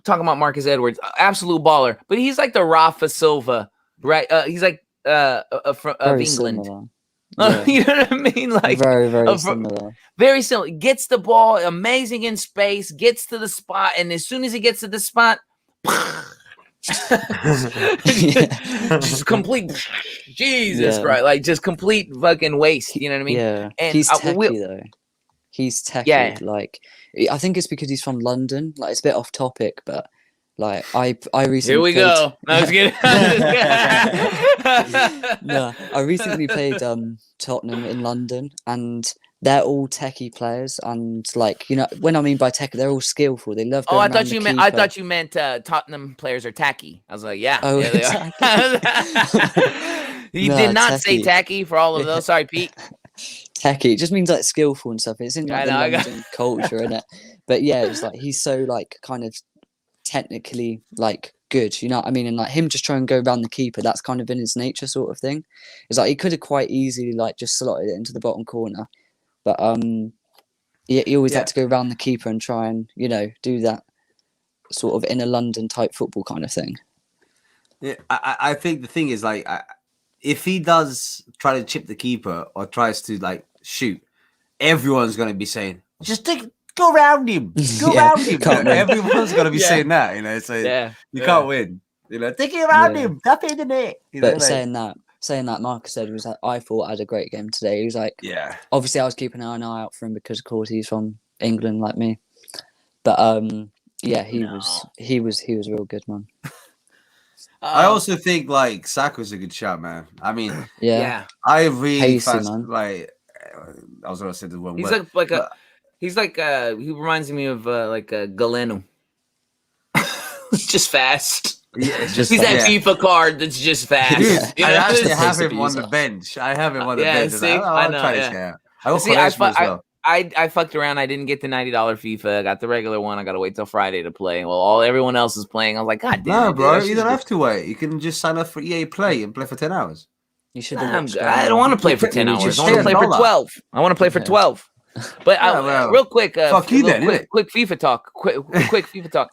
talking about Marcus Edwards, absolute baller, but he's like the Rafa Silva, right? He's like from England. Yeah. You know what I mean? Like very similar. Very similar. Gets the ball, amazing in space, gets to the spot, and as soon as he gets to the spot, just complete Jesus Christ, like just complete fucking waste. You know what I mean? Yeah, and he's techie though. He's techie. Yeah. Like I think it's because he's from London. Like it's a bit off topic, but like I recently here we go. No, I was kidding. No, I recently played Tottenham in London, and they're all techie players, and like you know, when I mean by techie, they're all skillful. They love. I thought you meant Tottenham players are tacky. I was like, yeah, oh, yeah, they are. He did not say tacky for all of those. Sorry, Pete. Techie, it just means like skillful and stuff. It's in like the London culture, innit? But yeah, it's like he's so like kind of technically like good, you know what I mean? And like him just trying to go around the keeper, that's kind of in his nature sort of thing. It's like he could have quite easily like just slotted it into the bottom corner. But he always had to go around the keeper and try and, you know, do that sort of inner London type football kind of thing. Yeah, I think the thing is like if he does try to chip the keeper or tries to like shoot, everyone's going to be saying, just go around him. Go around him. Everyone's going to be saying that, you know. So you can't win. You know, take it around him. Tap it in the net. But saying that, Marcus Edwards, I thought had a great game today. He was like, obviously I was keeping an eye out for him because of course he's from England like me. But he was real good, man. I also think like Saka's a good shot, man. I mean, I really like. I was gonna say the one. He reminds me of like a Galeno, just fast. He's that FIFA card that's just fast. Dude, You I know? actually have him on the bench. I have him on the bench. See? I know. Try this guy out. I got Chouriço as well. I fucked around. I didn't get the $90 FIFA. I got the regular one. I got to wait till Friday to play. Well, everyone else is playing. I was like, God damn. No, bro, you don't have to wait. You can just sign up for EA Play and play for 10 hours. You should. I don't want to play for 10 hours. I want to play for 12. I want to play for 12. But real quick, fuck you then. Quick FIFA talk. Quick FIFA talk.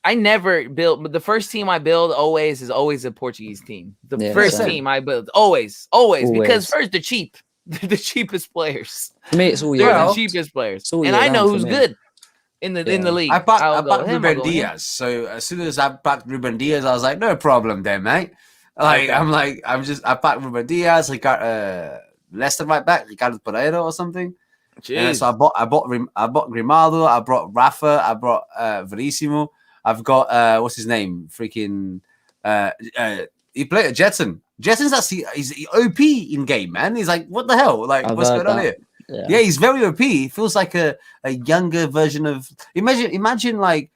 I never build, but the first team I build is always a Portuguese team. The first team I build always, because first they're cheap. They're the cheapest players. For me, it's all they're the cheapest players, and I know who's good in the league. I backed Ruben Diaz. So as soon as I backed Ruben Diaz, I was like, no problem, there, mate. I backed Ruben Diaz. I got Leicester right back, Ricardo Pereira or something. And so I bought Grimaldo. I brought Rafa. I brought Verissimo. I've got what's his name? Freaking he played at Jetson. Jetson's actually he's OP in game, man. He's like, what the hell? Like, what's going on here? Yeah, he's very OP. He feels like a younger version of imagine like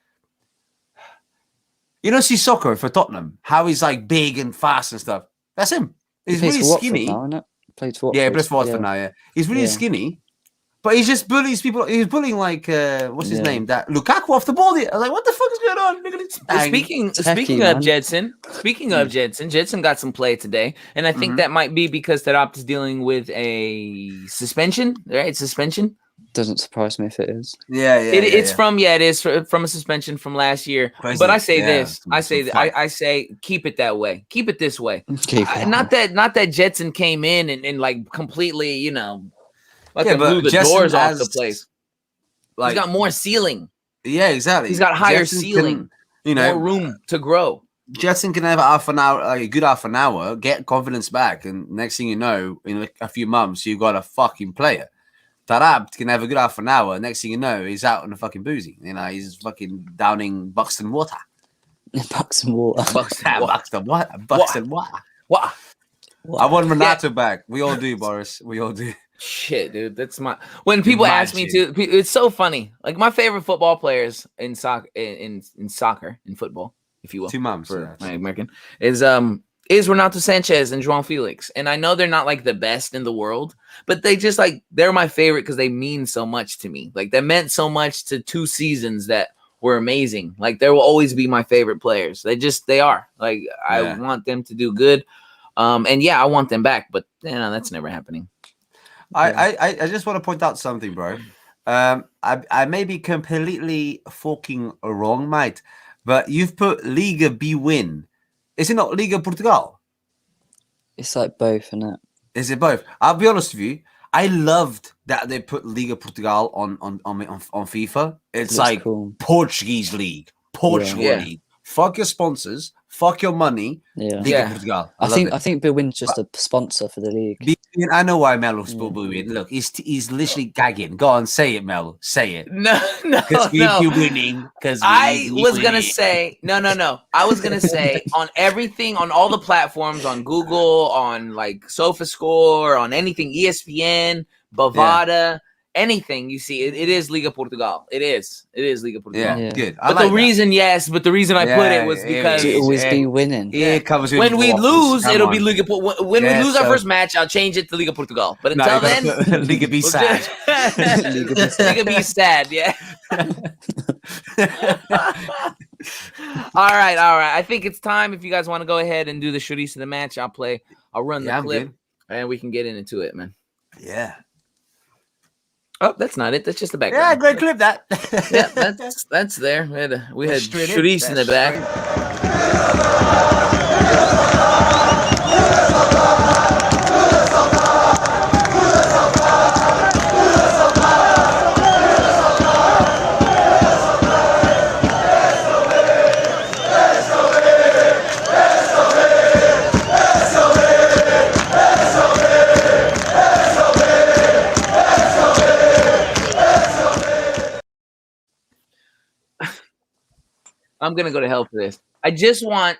Sissoko for Tottenham. How he's like big and fast and stuff. That's him. He's really skinny. Plays for Watford. Plays for Watford now. Yeah, he's really skinny. But he just bullies people. He's bullying like what's his name? That Lukaku off the ball. I was like, what the fuck is going on? Look at it. Speaking of Jetson, Jetson got some play today, and I think that might be because Tarap is dealing with a suspension. Right, suspension. Doesn't surprise me if it is. It's from a suspension from last year. Crazy. But I say this. I say keep it that way. Keep it this way. Not that Jetson came in and like completely, blew the doors off the place. Like, he's got more ceiling. Yeah, exactly. He's got higher ceiling. More room to grow. Jetson can have a good half an hour, get confidence back, and next thing you know, in a few months, you've got a fucking player. Tarab can have a good half an hour. Next thing you know, he's out on the fucking boozy. He's fucking downing Buxton water. Buxton water. Buxton water. What? I want Renato back. We all do, Boris. We all do. Shit, dude, that's when people ask me to. It's so funny. Like my favorite football players in soccer, in football, if you will, two moms for my American is Renato Sanchez and João Felix. And I know they're not like the best in the world, but they're my favorite because they mean so much to me. Like they meant so much to 2 seasons that were amazing. Like they will always be my favorite players. They are. Like I want them to do good. And I want them back, but that's never happening. I just want to point out something, bro. I may be completely fucking wrong, mate, but you've put Liga B win. Is it not Liga Portugal? It's like both, isn't it? Is it both? I'll be honest with you. I loved that they put Liga Portugal on FIFA. It's like cool. Portuguese league, league. Fuck your sponsors. Fuck your money. Liga Portugal. I think Bwin's just a sponsor for the league. I know why Melo's Bwin. Look, he's literally gagging. Go on, say it, Mel. Say it. No. Because you're winning. Because I was gonna say no. I was gonna say on everything, on all the platforms, on Google, on like SofaScore, on anything, ESPN, Bovada. Anything you see, it is Liga Portugal. It is Liga Portugal. Yeah, good. But the reason I put it was because it always be winning. When we lose, it'll be Liga. When we lose our first match, I'll change it to Liga Portugal. But until then, Liga B sad. Liga B sad. Yeah. All right. I think it's time. If you guys want to go ahead and do the Chouriço of the match, I'll run the clip, and we can get into it, man. Yeah. Oh, that's not it. That's just the background. Yeah, great clip that. Yeah, that's there. We had Chouriço in the back. I'm gonna go to hell for this. I just want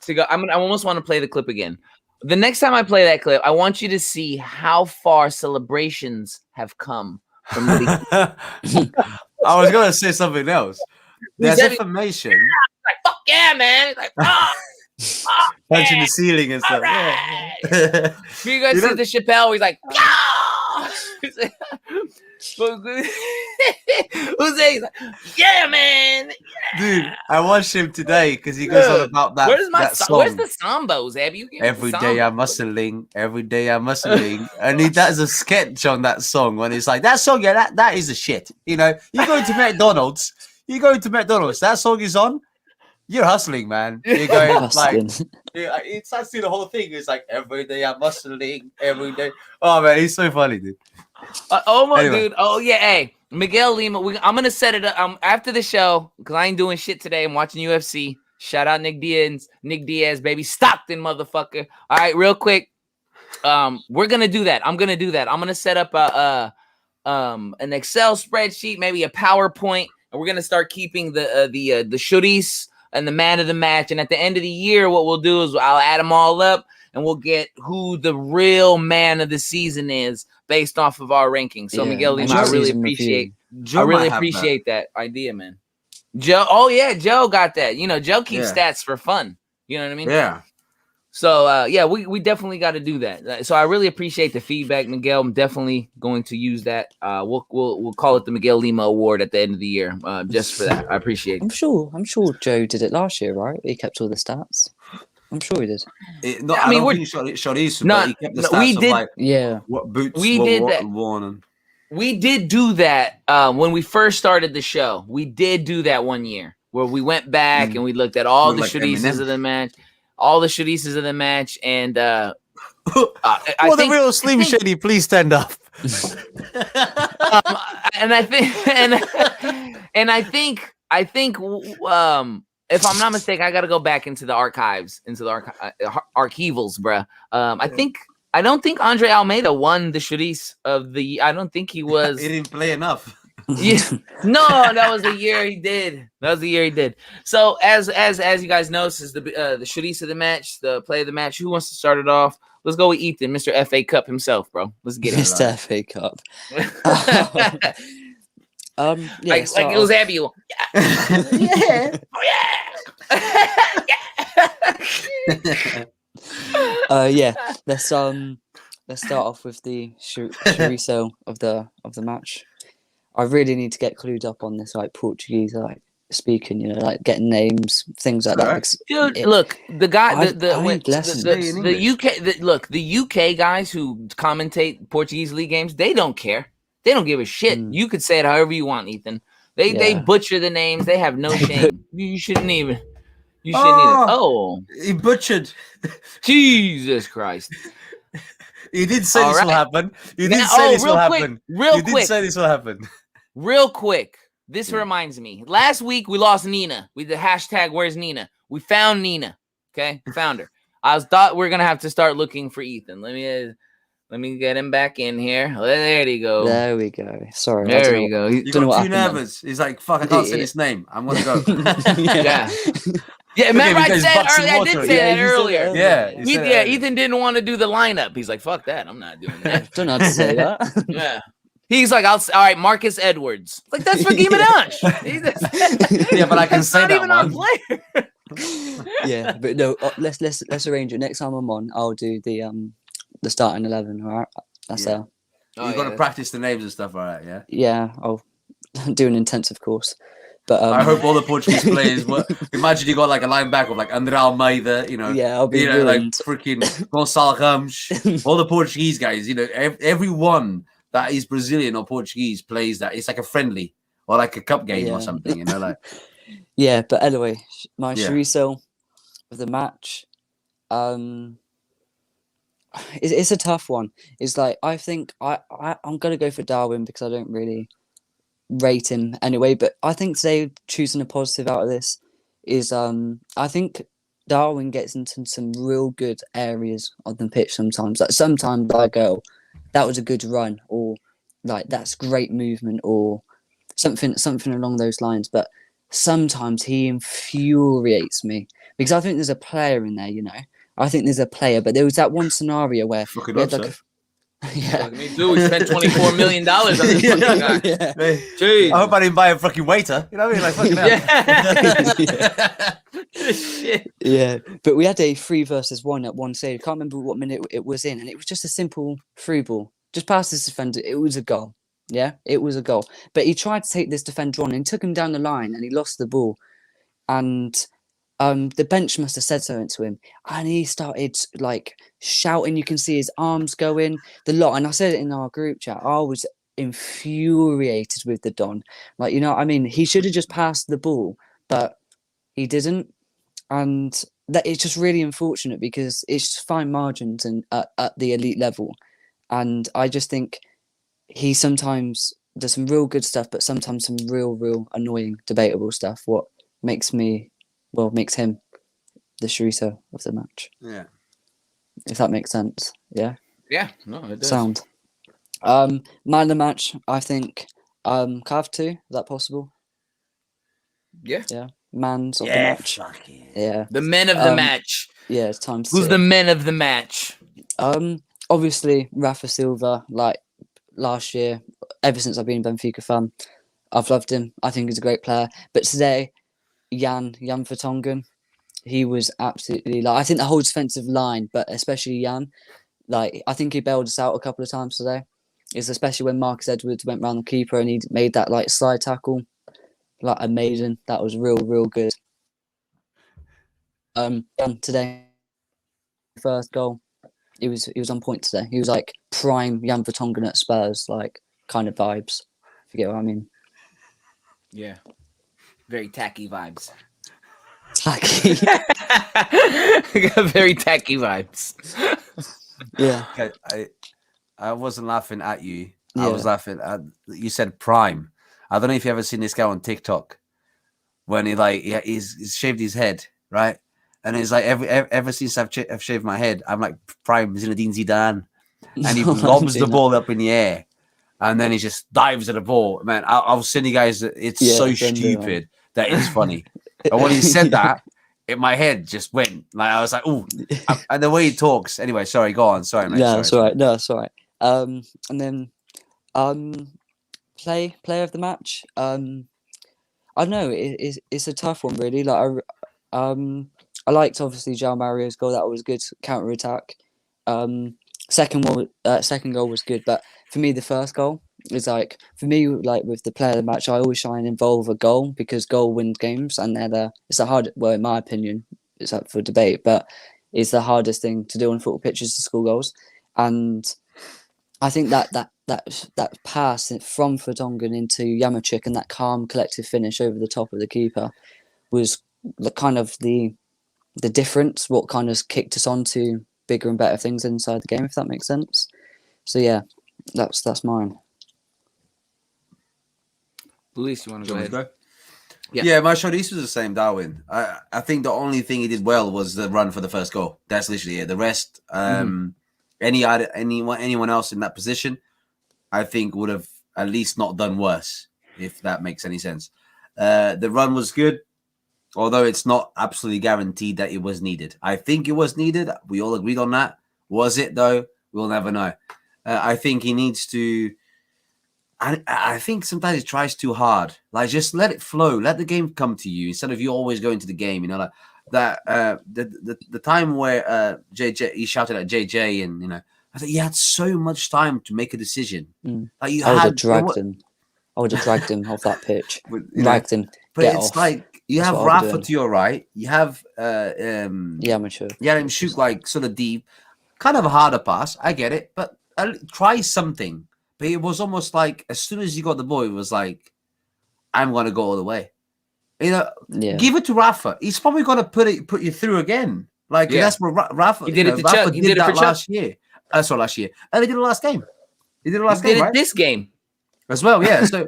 to go. I almost want to play the clip again. The next time I play that clip, I want you to see how far celebrations have come from the I was gonna say something else. There's information. Like, fuck yeah, man. He's like, punching the ceiling and stuff. Right. Yeah. You guys see the Chappelle where he's like, Jose's like, yeah, man. Yeah. Dude, I watched him today because he goes on about that. Where's the sambos, Abby? Every day I'm muscling, and he does a sketch on that song when it's like that song. Yeah, that is a shit. You know, you go to McDonald's, that song is on. You're hustling, man. You're going like, it starts to the whole thing. It's like every day I'm muscling, every day. Oh man, he's so funny, dude. Dude. Oh yeah, hey. Miguel Lima, I'm gonna set it up after the show because I ain't doing shit today. I'm watching UFC. Shout out Nick Diaz, baby, Stockton, motherfucker. All right, real quick. We're gonna do that. I'm gonna set up an Excel spreadsheet, maybe a PowerPoint, and we're gonna start keeping the Chouriço and the man of the match. And at the end of the year, what we'll do is I'll add them all up, and we'll get who the real man of the season is based off of our rankings. So Miguel Lima, I really appreciate that idea, man. Joe got that. You know, Joe keeps stats for fun. You know what I mean? Yeah. So we definitely got to do that. So I really appreciate the feedback, Miguel. I'm definitely going to use that. We'll call it the Miguel Lima Award at the end of the year, just for that. I appreciate it. I'm sure Joe did it last year, right? He kept all the stats. I'm sure he did. I don't think Chouriço, but he kept the stats of like what boots were worn. And... We did do that when we first started the show. We did do that one year where we went back and we looked at all the Chouriços of the match. And the real Slim Shady, please stand up. I think if I'm not mistaken, I got to go back into the archives, archivals, bruh. I don't think Andre Almeida won the Chouriço of the. I don't think he was. He didn't play enough. Yeah, no, that was the year he did. So as you guys know, this is the Chouriço of the match, the play of the match. Who wants to start it off? Let's go with Ethan, Mr. FA Cup himself, bro. Let's get it. Mr. FA Cup. Like it was Abby. Yeah. Oh yeah. Let's start off with the Chouriço of the match. I really need to get clued up on this, like Portuguese, like speaking, you know, like getting names, things like that. Dude, look, the guy, the UK guys who commentate Portuguese league games, they don't care. They don't give a shit. You could say it however you want, Ethan. They butcher the names. They have no shame. You shouldn't even. Oh, he butchered. Jesus Christ. You did say this will happen. You did say this will happen. Real quick. This reminds me. Last week we lost Nina. We did the hashtag Where's Nina? We found Nina. Okay, we found her. I thought we are gonna have to start looking for Ethan. Let me get him back in here. There he go. There we go. Sorry. There we go. You got too nervous. He's like, fuck, I can't say his name. I'm gonna go. Yeah, remember I said earlier. I did say that earlier. Yeah. Ethan didn't want to do the lineup. He's like, fuck that. I'm not doing that. Don't know how to say that. Yeah. He's like, all right, Marcus Edwards. Like, that's for Guimaraes. Yeah, but I can say not that even one. Our player. Yeah, but no, let's arrange it. Next time I'm on, I'll do the starting 11. All right, that's You've got to practice the names and stuff, all right? Yeah. Yeah, I'll do an intensive course. But I hope all the Portuguese players. Imagine you got like a linebacker like André Almeida, you know. Yeah, I'll be like freaking Gonçalo Ramos. All the Portuguese guys, you know, everyone that is Brazilian or Portuguese plays that. It's like a friendly or like a cup game or something, you know, like. Yeah, but anyway, my Chouriço of the match. It's a tough one. It's like I think I'm gonna go for Darwin because I don't really rate him anyway. But I think today choosing a positive out of this is I think Darwin gets into some real good areas on the pitch sometimes. Like sometimes I go, that was a good run, or like that's great movement, or something along those lines. But sometimes he infuriates me because I think there's a player in there, you know. I think there's a player, but there was that one scenario where Yeah. Like me too. We spent $24 million on this fucking guy. Yeah. I hope I didn't buy a fucking waiter. You know what I mean? Like, fucking Yeah. Shit. Yeah, but we had a 3-versus-1 at one stage. I can't remember what minute it was in, and it was just a simple through ball. Just past this defender. It was a goal. Yeah, it was a goal. But he tried to take this defender on and took him down the line, and he lost the ball. And the bench must have said something to him, and he started like shouting. You can see his arms going, the lot. And I said it in our group chat. I was infuriated with the Don. Like, you know what I mean? He should have just passed the ball, but he didn't. And that it's just really unfortunate because it's fine margins and at the elite level. And I just think he sometimes does some real good stuff, but sometimes some real annoying, debatable stuff. What makes him the Chouriço of the match. Yeah. If that makes sense. Yeah. Yeah. No, it does. Sound. Man of the match, I think. Cav too. Is that possible? Yeah. Yeah. Mans of the match. Yeah. The men of the match. Yeah, it's time to Who's see. the men of the match? Obviously Rafa Silva, like last year, ever since I've been a Benfica fan, I've loved him. I think he's a great player. But today, Jan Vertonghen, he was absolutely I think the whole defensive line, but especially Jan, I think he bailed us out a couple of times today. It's especially when Marcus Edwards went round the keeper and he made that slide tackle. Amazing. That was real good. Today, first goal, he was on point today. He was like prime Jan Vertonghen at Spurs, kind of vibes. If you get what I mean. Yeah. Very tacky vibes. Tacky. Very tacky vibes. Yeah. Okay, I wasn't laughing at you. Yeah. I was laughing at you said prime. I don't know if you ever seen this guy on TikTok when he's shaved his head, right? And it's like ever since I've shaved my head, I'm like prime Zinedine Zidane, and he lobs the ball up in the air, and then he just dives at the ball. Man, I was saying, you guys, it's so stupid that it's funny. And when he said that, in my head just went I was like, "Ooh!" And the way he talks. Anyway, sorry, go on. Sorry, mate. Yeah, that's all right. No, that's all right. And then, player of the match. I don't know. It's a tough one, really. I liked obviously João Mario's goal. That was good counter attack. Second goal was good, but for me, the first goal is with the player of the match. I always try and involve a goal because goal wins games, and it's a hard. Well, in my opinion, it's up for debate, but it's the hardest thing to do on football pitches to score goals. And I think that pass from Vertonghen into Yamachik and that calm, collective finish over the top of the keeper was the difference. What kind of kicked us on to bigger and better things inside the game, if that makes sense. So yeah, that's mine. Luis, you want to go ahead? Yeah, my Chouriço was the same, Darwin. I think the only thing he did well was the run for the first goal. That's literally it. The rest, anyone else in that position, I think would have at least not done worse, if that makes any sense. The run was good, although it's not absolutely guaranteed that it was needed. I think it was needed. We all agreed on that. Was it, though? We'll never know. I think he needs to... I think sometimes he tries too hard. Just let it flow. Let the game come to you instead of you always going to the game. You know, the time where JJ, he shouted at JJ, and I thought you had so much time to make a decision. I would have dragged him off that pitch. Dragged him. But it's off. You have Rafa to your right. You have Yamachuk sort of deep, kind of a harder pass. I get it, but try something. But it was almost as soon as you got the ball, it was I'm going to go all the way. Give it to Rafa. He's probably going to put you through again. That's what Rafa. He did it to Rafa Chuck. He did it for last year. Last year. And he did it last game. He did it last game, right? This game as well. Yeah. So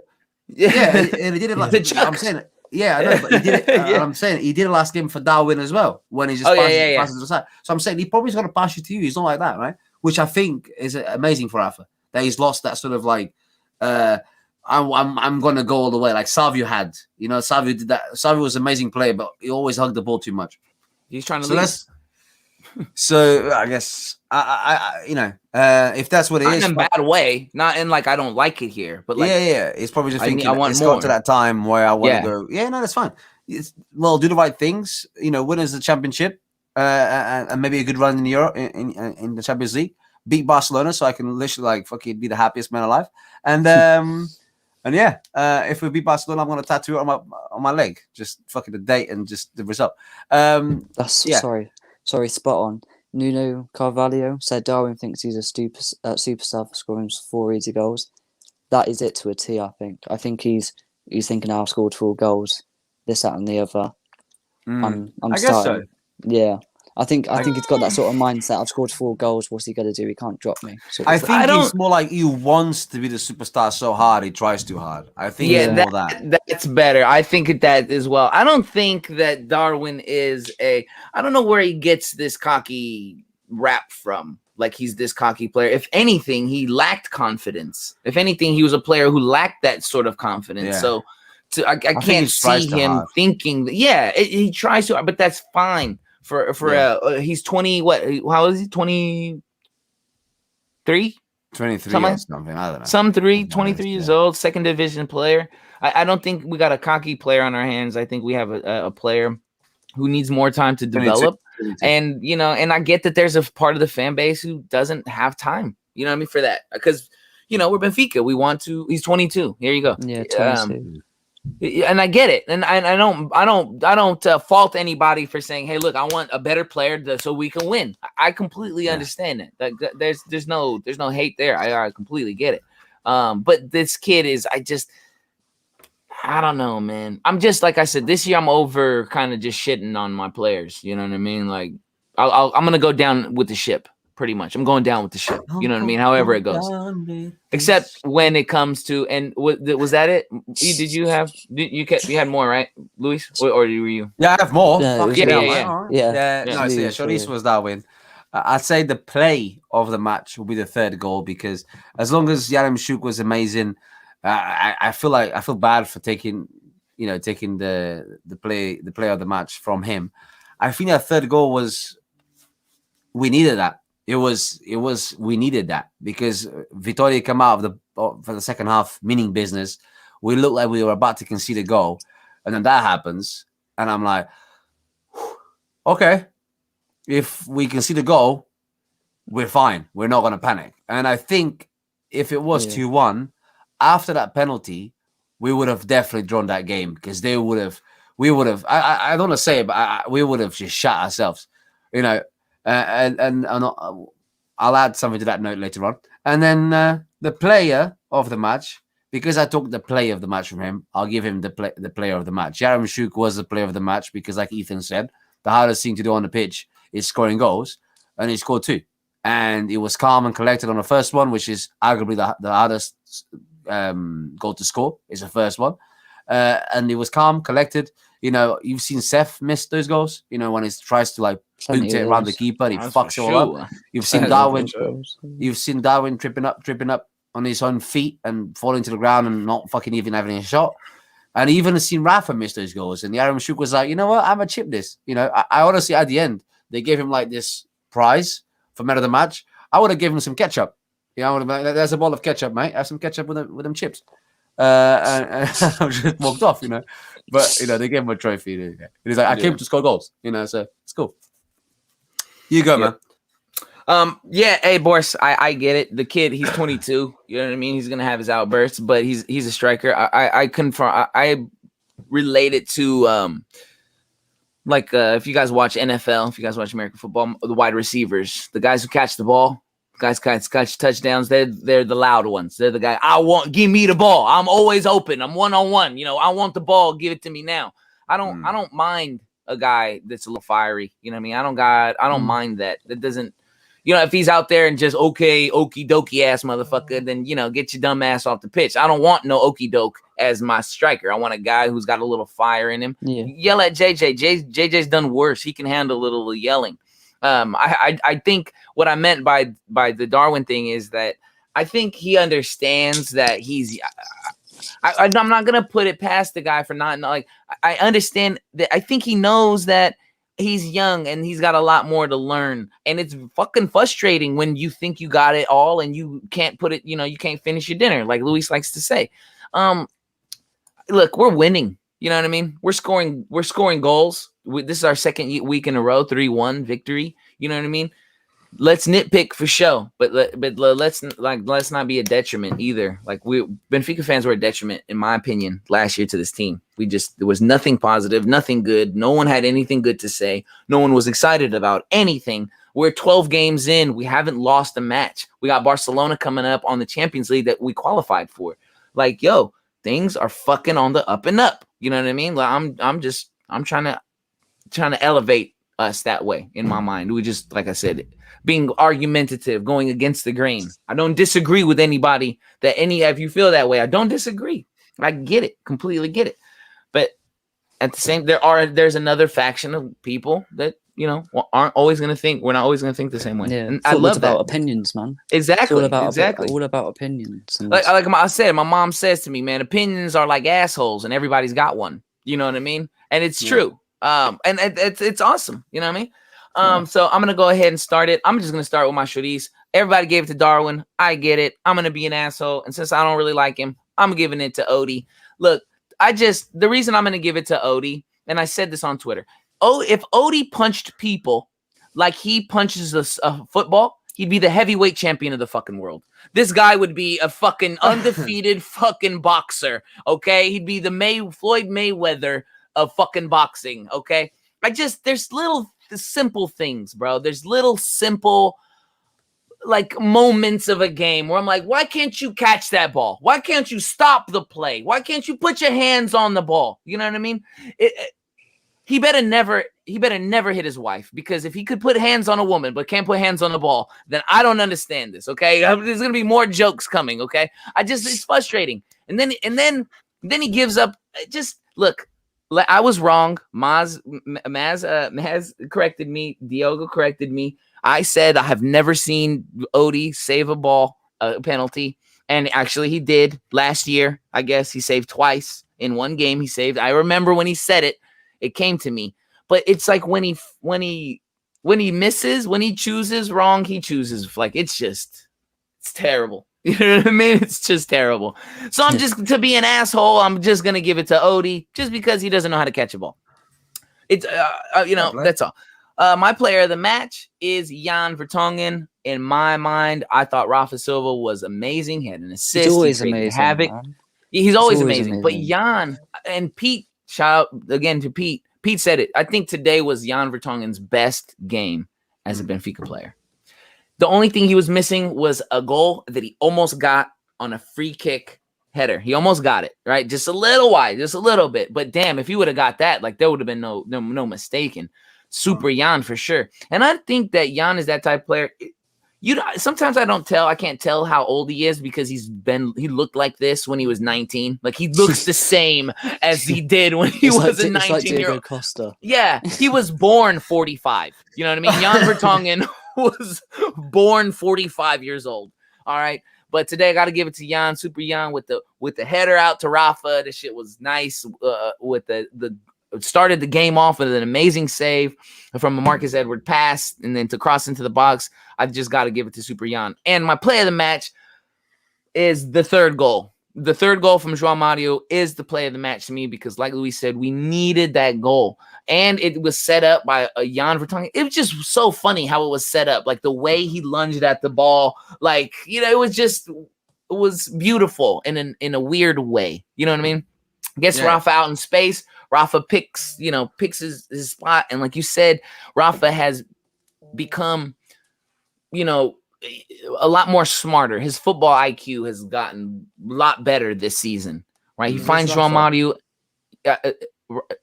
and he did it last. I'm saying. Yeah, I know, but he did it. I'm saying he did it last game for Darwin as well when he just passes to the side. So I'm saying he probably going to pass you to you. He's not like that, right? Which I think is amazing for Rafa. That he's lost that sort of I'm gonna go all the way like Savio had. Savio did that. Savio was an amazing player, but he always hugged the ball too much. He's trying to leave. So I guess if that's what it not is, in a bad way, not in like I don't like it here, but like yeah, it's probably just thinking I want it's more. got to that time where I want to go. Yeah, no, that's fine. Do the right things. Win as the championship, and maybe a good run in Europe in the Champions League. Beat Barcelona, so I can literally like fucking be the happiest man alive. And yeah, if we beat Barcelona, I'm gonna tattoo it on my leg. Just fucking the date and just the result. Sorry, spot on. Nuno Carvalho said Darwin thinks he's a superstar for scoring 4 easy goals. That is it to a T, I think. I think he's thinking I've scored 4 goals, this, that, and the other. I'm I starting. guess so. Yeah. I think he's got that sort of mindset. I've scored 4 goals. What's he going to do? He can't drop me. I think he's more like he wants to be the superstar so hard he tries too hard. I think that's better. I think that as well. I don't think that Darwin is I don't know where he gets this cocky rap from. Like he's this cocky player. If anything, he lacked confidence. If anything, he was a player who lacked that sort of confidence. Yeah. So I can't see him thinking. He tries to, but that's fine. He's 20. What? How is he? 23. 23 or something. I don't know. 23 years old, second division player. I don't think we got a cocky player on our hands. I think we have a player who needs more time to develop. 22. And and I get that there's a part of the fan base who doesn't have time. You know what I mean for that because we're Benfica. We want to. He's 22. Here you go. Yeah, 22. And I get it, and I don't fault anybody for saying, "Hey, look, I want a better player so we can win." I completely understand it. Like, there's no hate there. I completely get it. But this kid is, I don't know, man. I'm just like I said this year. I'm over kind of just shitting on my players. You know what I mean? Like, I'm gonna go down with the ship. Pretty much, I'm going down with the ship. You know what I mean? However it goes, except when it comes to was that it? You had more, right, Luis, or were you? Yeah, I have more. Yeah. Chouriço was Darwin. I'd say the play of the match will be the third goal because as long as Yaremchuk was amazing, I feel bad for taking the play of the match from him. I think that third goal we needed that. We needed that because Vitória came out for the second half, meaning business. We looked like we were about to concede a goal, and then that happens, and I'm like, okay, if we concede a goal, we're fine. We're not going to panic. And I think if it was 2-1, after that penalty, we would have definitely drawn that game because we would have. I don't want to say it, but we would have just shot ourselves, And I'll add something to that note later on. And then the player of the match, because I took the play of the match from him, I'll give him the player of the match. Yaremchuk was the player of the match because, like Ethan said, the hardest thing to do on the pitch is scoring goals, and he scored 2. And he was calm and collected on the first one, which is arguably the hardest goal to score. Is the first one, and he was calm, collected. You've seen Seth miss those goals. When he tries to boot it around the keeper, and he fucks it all up. You've seen Darwin. You've seen Darwin tripping up on his own feet and falling to the ground and not fucking even having a shot. And even seen Rafa miss those goals. And Yaremchuk was like, you know what? I'm gonna chip this. I honestly, at the end, they gave him this prize for man of the match. I would have given him some ketchup. I would have been like, there's a bowl of ketchup, mate. Have some ketchup with them chips. And I just walked off, But they gave him a trophy. And he's like, I came to score goals, so it's cool. You go, man. Hey, Boris, I get it. The kid, he's 22. You know what I mean? He's gonna have his outbursts, but he's a striker. I confirm. I relate it to if you guys watch NFL, if you guys watch American football, the wide receivers, the guys who catch the ball, guys catch touchdowns. They're the loud ones. They're the guy. Give me the ball. I'm always open. I'm 1-on-1. I want the ball. Give it to me now. I don't mind a guy that's a little fiery. You know what I mean? I don't mind that. That doesn't. If he's out there and just okie dokie ass motherfucker, then get your dumb ass off the pitch. I don't want no okie doke as my striker. I want a guy who's got a little fire in him. Yeah. Yell at JJ. JJ's done worse. He can handle a little yelling. I think what I meant by the Darwin thing is that I think he understands that he's. I'm not gonna put it past the guy for not I understand that. I think he knows that he's young and he's got a lot more to learn. And it's fucking frustrating when you think you got it all and you can't put it, you can't finish your dinner, like Luis likes to say. Look, we're winning. You know what I mean? We're scoring goals. This is our second week in a row, 3-1 victory. You know what I mean? Let's nitpick for show, but let's not be a detriment either. Like Benfica fans were a detriment, in my opinion, last year to this team. There was nothing positive, nothing good. No one had anything good to say. No one was excited about anything. We're 12 games in. We haven't lost a match. We got Barcelona coming up on the Champions League that we qualified for. Like, yo, things are fucking on the up and up. You know what I mean? Like I'm trying to elevate us that way in my mind. We just, like I said, being argumentative, going against the grain. I don't disagree with anybody if you feel that way, I don't disagree. I get it, completely get it. But at the same, there's another faction of people that, aren't always going to think, we're not always going to think the same way. Yeah, and I love about that. Opinions, man. Exactly. All about opinions. And like I said, my mom says to me, man, opinions are like assholes and everybody's got one. You know what I mean? And it's true. And it's awesome. You know what I mean? So I'm going to go ahead and start it. I'm just going to start with my Chouriço. Everybody gave it to Darwin. I get it. I'm going to be an asshole. And since I don't really like him, I'm giving it to Odie. Look, the reason I'm going to give it to Odie, and I said this on Twitter. If Odie punched people like he punches a football, he'd be the heavyweight champion of the fucking world. This guy would be a fucking undefeated fucking boxer. Okay. He'd be the Floyd Mayweather of fucking boxing. Okay. There's little simple things, bro. There's little simple like moments of a game where I'm like, why can't you catch that ball? Why can't you stop the play? Why can't you put your hands on the ball? You know what I mean? He better never hit his wife, because if he could put hands on a woman but can't put hands on the ball, then I don't understand this. Okay, there's gonna be more jokes coming. Okay, it's frustrating. And then he gives up. Just look. I was wrong. Maz corrected me. Diogo corrected me. I said I have never seen Odie save a penalty. And actually he did last year. I guess he saved twice in one game. He saved. I remember when he said it, it came to me. But it's like when he misses, when he chooses wrong, he chooses like, it's terrible. You know what I mean? It's just terrible. So I'm just, to be an asshole, I'm just going to give it to Odie just because he doesn't know how to catch a ball. It's, that's all. My player of the match is Jan Vertonghen. In my mind, I thought Rafa Silva was amazing. He had an assist. He's always amazing. Havoc. He's always amazing. But Jan and Pete, shout out again to Pete. Pete said it. I think today was Jan Vertonghen's best game as a Benfica player. The only thing he was missing was a goal that he almost got on a free kick header. He almost got it, right? Just a little wide, just a little bit. But damn, if he would have got that, like there would have been no mistaking. Super Jan for sure. And I think that Jan is that type of player. Sometimes I can't tell how old he is because he looked like this when he was 19. Like he looks the same as he did when he was a 19-year-old. Costa. Yeah, he was born 45. You know what I mean? Jan Vertonghen was born 45 years old. All right. But today I got to give it to Jan, Super Jan, with the header out to Rafa. This shit was nice. With the started the game off with an amazing save from a Marcus Edward pass, and then to cross into the box. I just got to give it to Super Jan. And my play of the match is the third goal. The third goal from João Mario is the play of the match to me because, like Luis said, we needed that goal. And it was set up by a Jan Vertonghen. It was just so funny how it was set up. Like the way he lunged at the ball. Like, it was beautiful in a weird way. You know what I mean? Gets Rafa out in space. Rafa picks his spot. And like you said, Rafa has become, a lot more smarter. His football IQ has gotten a lot better this season, right? He finds João Mario.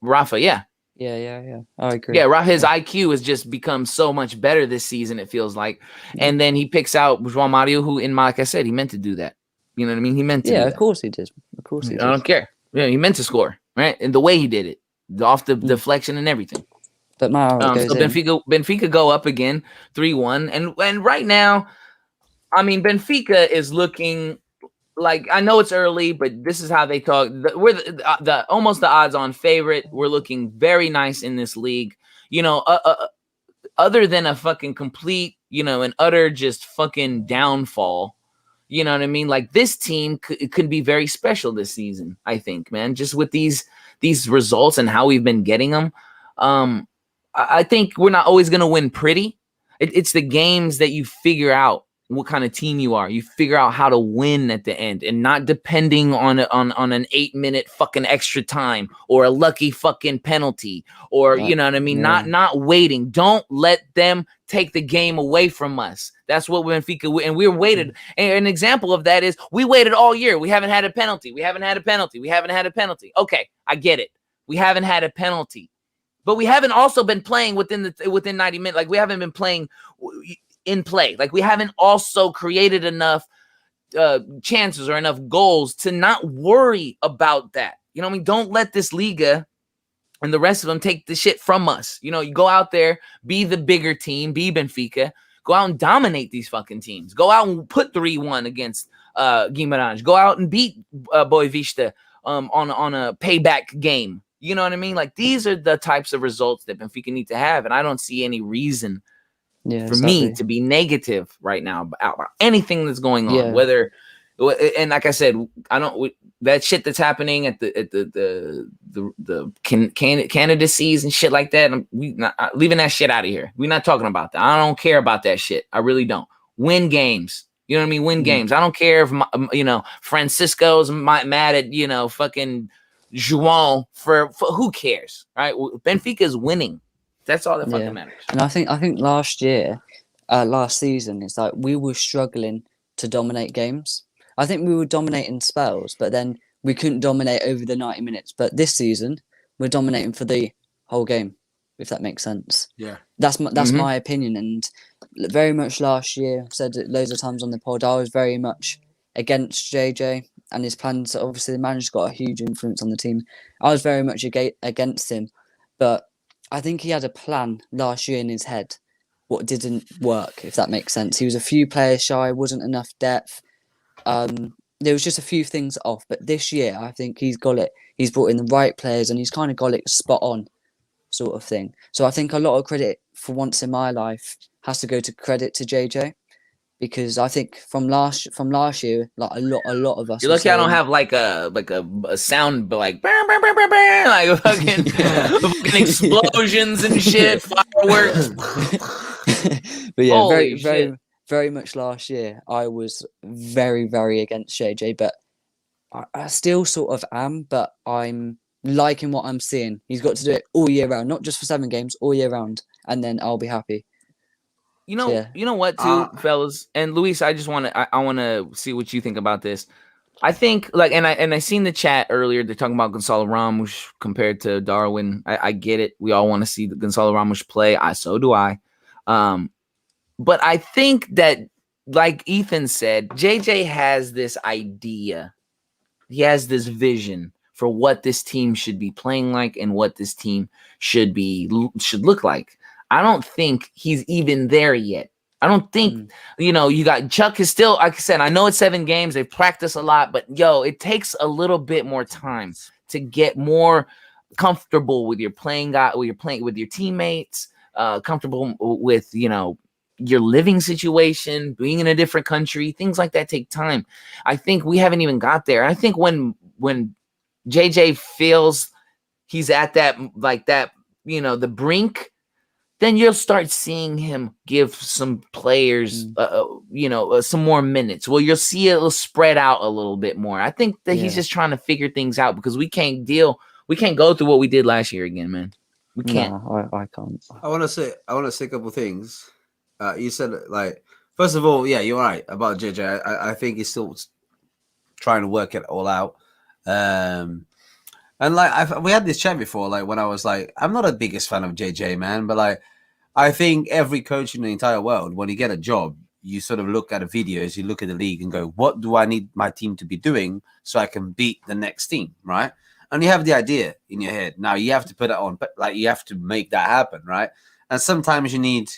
Rafa, yeah. Yeah. I agree. Yeah, his IQ has just become so much better this season, it feels like. And then he picks out João Mario, who, like I said, he meant to do that. You know what I mean? He meant to do that. Of course he did. Of course he did. I don't care. Yeah, he meant to score, right? And the way he did it, off the deflection and everything. But Mario so Benfica go up again, 3-1. And right now, I mean, Benfica is looking like, I know it's early, but this is how they talk. We're almost the odds-on favorite. We're looking very nice in this league. other than a fucking complete, an utter just fucking downfall. You know what I mean? Like this team could be very special this season, I think, man. Just with these results and how we've been getting them. I think we're not always going to win pretty. It's the games that you figure out what kind of team you are. You figure out how to win at the end and not depending on an 8-minute fucking extra time or a lucky fucking penalty or, you know what I mean? Yeah. Not waiting. Don't let them take the game away from us. That's what Benfica, and we're waited. And an example of that is we waited all year. We haven't had a penalty. We haven't had a penalty. We haven't had a penalty. Okay, I get it. We haven't had a penalty. But we haven't also been playing within 90 minutes. Like we haven't been playing in play. Like we haven't also created enough chances or enough goals to not worry about that. You know what I mean? Don't let this Liga and the rest of them take the shit from us. You go out there, be the bigger team, be Benfica. Go out and dominate these fucking teams. Go out and put 3-1 against Guimarães. Go out and beat Boavista on a payback game. You know what I mean? Like these are the types of results that Benfica need to have, and I don't see any reason for me to be negative right now about anything that's going on. Yeah. Whether, and like I said, I don't that shit that's happening at the candidacies and shit like that. We not leaving that shit out of here. We're not talking about that. I don't care about that shit. I really don't. Win games. You know what I mean? Win games. I don't care if Francisco's mad at fucking João for who cares, right? Benfica is winning. That's all that fucking matters. And I think last season, it's like we were struggling to dominate games. I think we were dominating spells, but then we couldn't dominate over the 90 minutes. But this season, we're dominating for the whole game, if that makes sense. Yeah, that's my opinion. And very much last year, I've said it loads of times on the pod, I was very much against JJ and his plans. Obviously, the manager's got a huge influence on the team. I was very much against him, but I think he had a plan last year in his head. What didn't work, if that makes sense. He was a few players shy, wasn't enough depth. There was just a few things off, but this year I think he's got it. He's brought in the right players and he's kind of got it spot on, sort of thing. So I think a lot of credit for once in my life has to go to JJ, because I think from last year, like a lot of us. You're lucky I don't have like a sound like like fucking explosions and shit, fireworks. But yeah, very much last year, I was very, very against JJ, but I still sort of am, but I'm liking what I'm seeing. He's got to do it all year round, not just for 7 games, all year round, and then I'll be happy. You know what, too, fellas, and Luis, I want to see what you think about this. I think and I seen the chat earlier. They're talking about Gonçalo Ramos compared to Darwin. I get it. We all want to see Gonçalo Ramos play. So do I. But I think that, like Ethan said, JJ has this idea. He has this vision for what this team should be playing like and what this team should look like. I don't think he's even there yet. I don't think, you got Chuck is still, like I said, I know it's 7 games. They've practiced a lot, but it takes a little bit more time to get more comfortable with your playing guy, with your teammates, comfortable with, your living situation, being in a different country, things like that take time. I think we haven't even got there. I think when JJ feels he's at that, the brink, then you'll start seeing him give some players, some more minutes. Well, you'll see it'll spread out a little bit more. I think that he's just trying to figure things out because we can't go through what we did last year again, man. We can't. No, I can't. I want to say a couple things. You said, first of all, yeah, you're right about JJ. I think he's still trying to work it all out. And we had this chat before, when I was I'm not a biggest fan of JJ, man, but I think every coach in the entire world, when you get a job, you sort of look at the videos, you look at the league and go, what do I need my team to be doing so I can beat the next team, right? And you have the idea in your head. Now you have to put it on, but you have to make that happen, right? And sometimes you need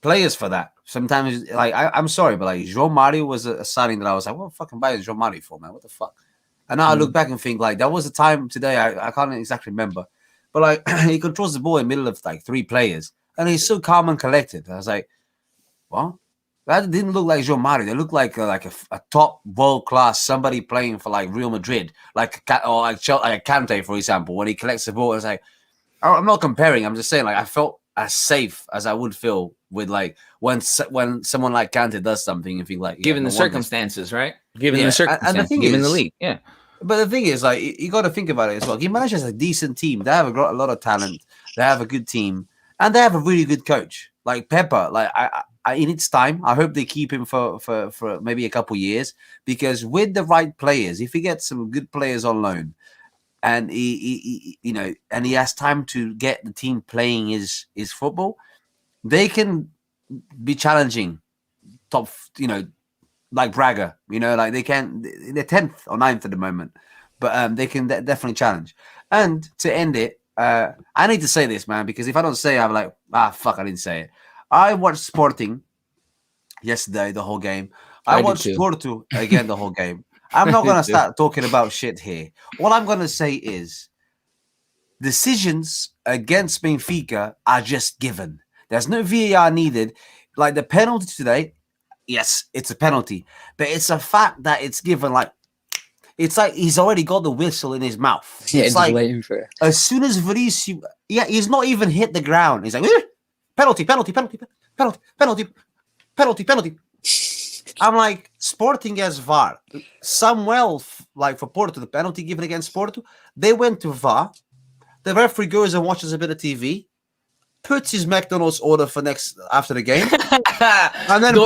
players for that. Sometimes, I'm sorry, but João Mario was a signing that I was like, what fucking buy is João Mario for, man? What the fuck? And now I look back and think, that was a time today, I can't exactly remember, but like he controls the ball in the middle of like 3 players, and he's so calm and collected. I was like, well, that didn't look like João Mario. They looked like a top world class somebody playing for like Real Madrid, like Kante, for example. When he collects the ball, it's like, I'm not comparing. I'm just saying, like, I felt as safe as I would feel with like when someone like Kante does something, and feel like, given the circumstances, right? Given the circumstances, and the thing given the league, yeah. But the thing is, like, you got to think about it as well. Guimarães has a decent team. They have a lot of talent. They have a good team, and they have a really good coach. Like Pepper, like in its time, I hope they keep him for maybe a couple years, because with the right players, if he gets some good players on loan, and he and he has time to get the team playing his football, they can be challenging top, like Braga, like they can. They're 10th or 9th at the moment, but they can definitely challenge. And to end it, I need to say this, man, because if I don't say it, I'm like, fuck, I didn't say it. I watched Sporting yesterday, the whole game. I watched Porto again, the whole game. I'm not going to start talking about shit here. All I'm going to say is decisions against Benfica are just given. There's no VAR needed. Like the penalty today, yes, it's a penalty, but it's a fact that it's given. Like, it's like he's already got the whistle in his mouth. Yeah, it's just like waiting for it. As soon as Vinicius, he's not even hit the ground. He's like, penalty. I'm like, Sporting as VAR. Somewhere, like for Porto, the penalty given against Porto, they went to VAR. The referee goes and watches a bit of TV, puts his McDonald's order for after the game, and then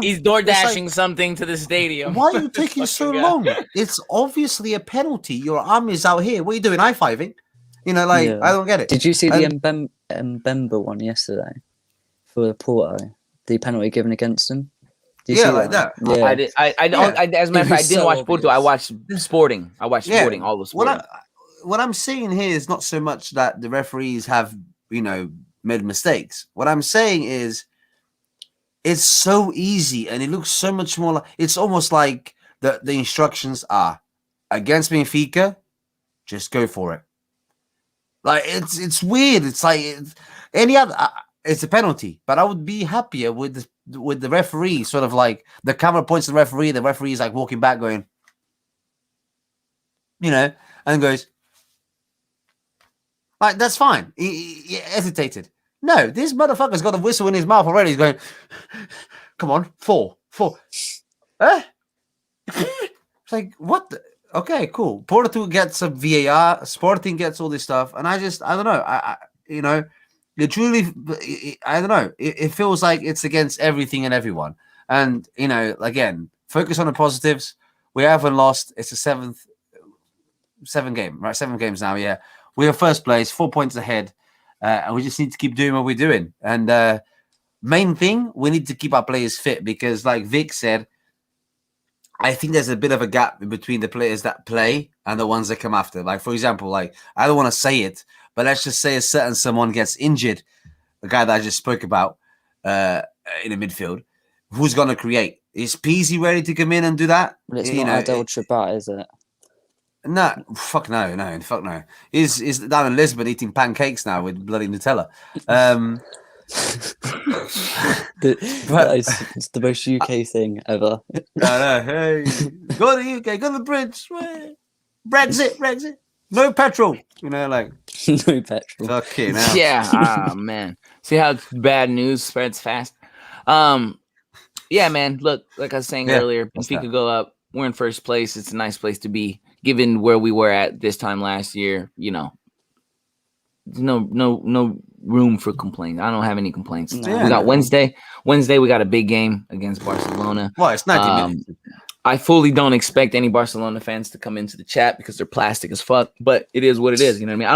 he's door dashing something to the stadium. Why are you taking so long? It's obviously a penalty. Your arm is out here. What are you doing? High-fiving? I don't get it. Did you see the Mbemba one yesterday for Porto? The penalty given against him? Like that. Yeah. I did. As a matter of fact, I didn't watch Porto. I watched Sporting. I watched Sporting. All the Sporting. What I'm saying here is not so much that the referees have, made mistakes. What I'm saying is, it's so easy, and it looks so much more like it's almost like the instructions are against Benfica, just go for it. Like it's weird. It's like any other. It's a penalty, but I would be happier with the referee. Sort of like the camera points to the referee. The referee is like walking back, going, and goes, like, that's fine. He hesitated. No, this motherfucker's got a whistle in his mouth already. He's going, come on, four. It's like, what? Okay, cool. Porto gets a VAR. Sporting gets all this stuff. And I don't know. It truly, I don't know. It feels like it's against everything and everyone. And, again, focus on the positives. We haven't lost. It's a 7 game, right? 7 games now, yeah. We are first place, 4 points ahead. And we just need to keep doing what we're doing. And main thing, we need to keep our players fit, because like Vic said, I think there's a bit of a gap between the players that play and the ones that come after. Like, for example, like, I don't want to say it, but let's just say a certain someone gets injured, the guy that I just spoke about in the midfield, who's going to create? Is Peasy ready to come in and do that? Well, it's not Adel Chabat, is it? No, fuck no. He's down in Lisbon eating pancakes now with bloody Nutella. It's the most UK thing ever. Hey, go to the UK, go to the bridge. Brexit. No petrol. Like no petrol. Fucking hell. Yeah. Man. See how bad news spreads fast. Yeah, man. Look, like I was saying earlier, Benfica go up. We're in first place. It's a nice place to be, given where we were at this time last year. No room for complaints. I don't have any complaints. We got Wednesday. We got a big game against Barcelona. Well, it's 90 minutes. I fully don't expect any Barcelona fans to come into the chat because they're plastic as fuck, but it is what it is. You know what I mean? I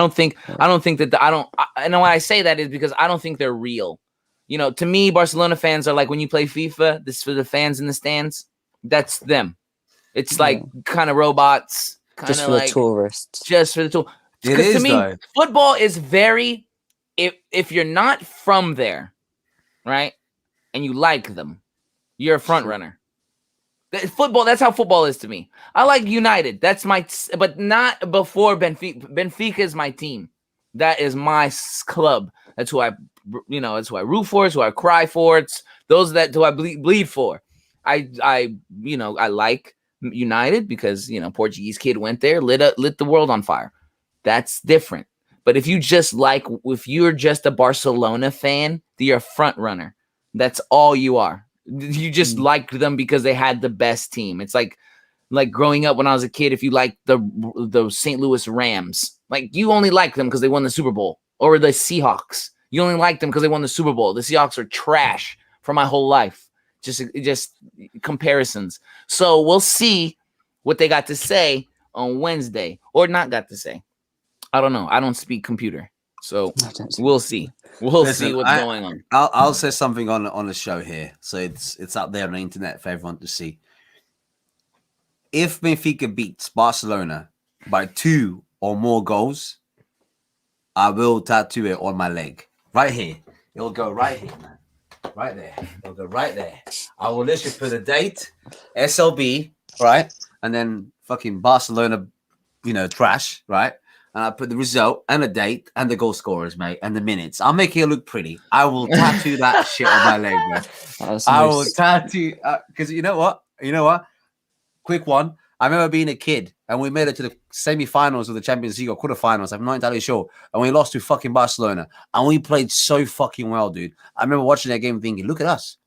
don't think that and why I say that is because I don't think they're real. To me, Barcelona fans are like when you play FIFA, this for the fans in the stands. That's them. It's like kind of robots, just for like the tourists. Just for the tourists. Because to me, football is very, if you're not from there, right, and you like them, you're a front runner. Football, that's how football is to me. I like United. That's but not before Benfica. Benfica is my team. That is my club. That's who I root for. It's who I cry for. It's those that I bleed for. I like United because Portuguese kid went there, lit the world on fire. That's different. But if you're just a Barcelona fan, you're a front runner. That's all you are. You just liked them because they had the best team. It's like growing up when I was a kid. If you like the St. Louis Rams, like you only like them because they won the Super Bowl, or the Seahawks. You only like them because they won the Super Bowl. The Seahawks are trash for my whole life. Just comparisons. So we'll see what they got to say on Wednesday, or not got to say. I don't know. I don't speak computer, so we'll see. We'll see what's going on. I'll say something on the show here, so it's up there on the internet for everyone to see. If Benfica beats Barcelona by 2 or more goals, I will tattoo it on my leg, right here. It'll go right here, man. Right there. It'll go right there. I will literally put a date, SLB, right, and then fucking Barcelona, trash, right. And I put the result and a date and the goal scorers, mate, and the minutes. I'll make it look pretty. I will tattoo that shit on my leg, bro. I will tattoo because you know what? Quick one. I remember being a kid and we made it to the semi-finals of the Champions League or quarterfinals. I'm not entirely sure. And we lost to fucking Barcelona. And we played so fucking well, dude. I remember watching that game thinking, look at us.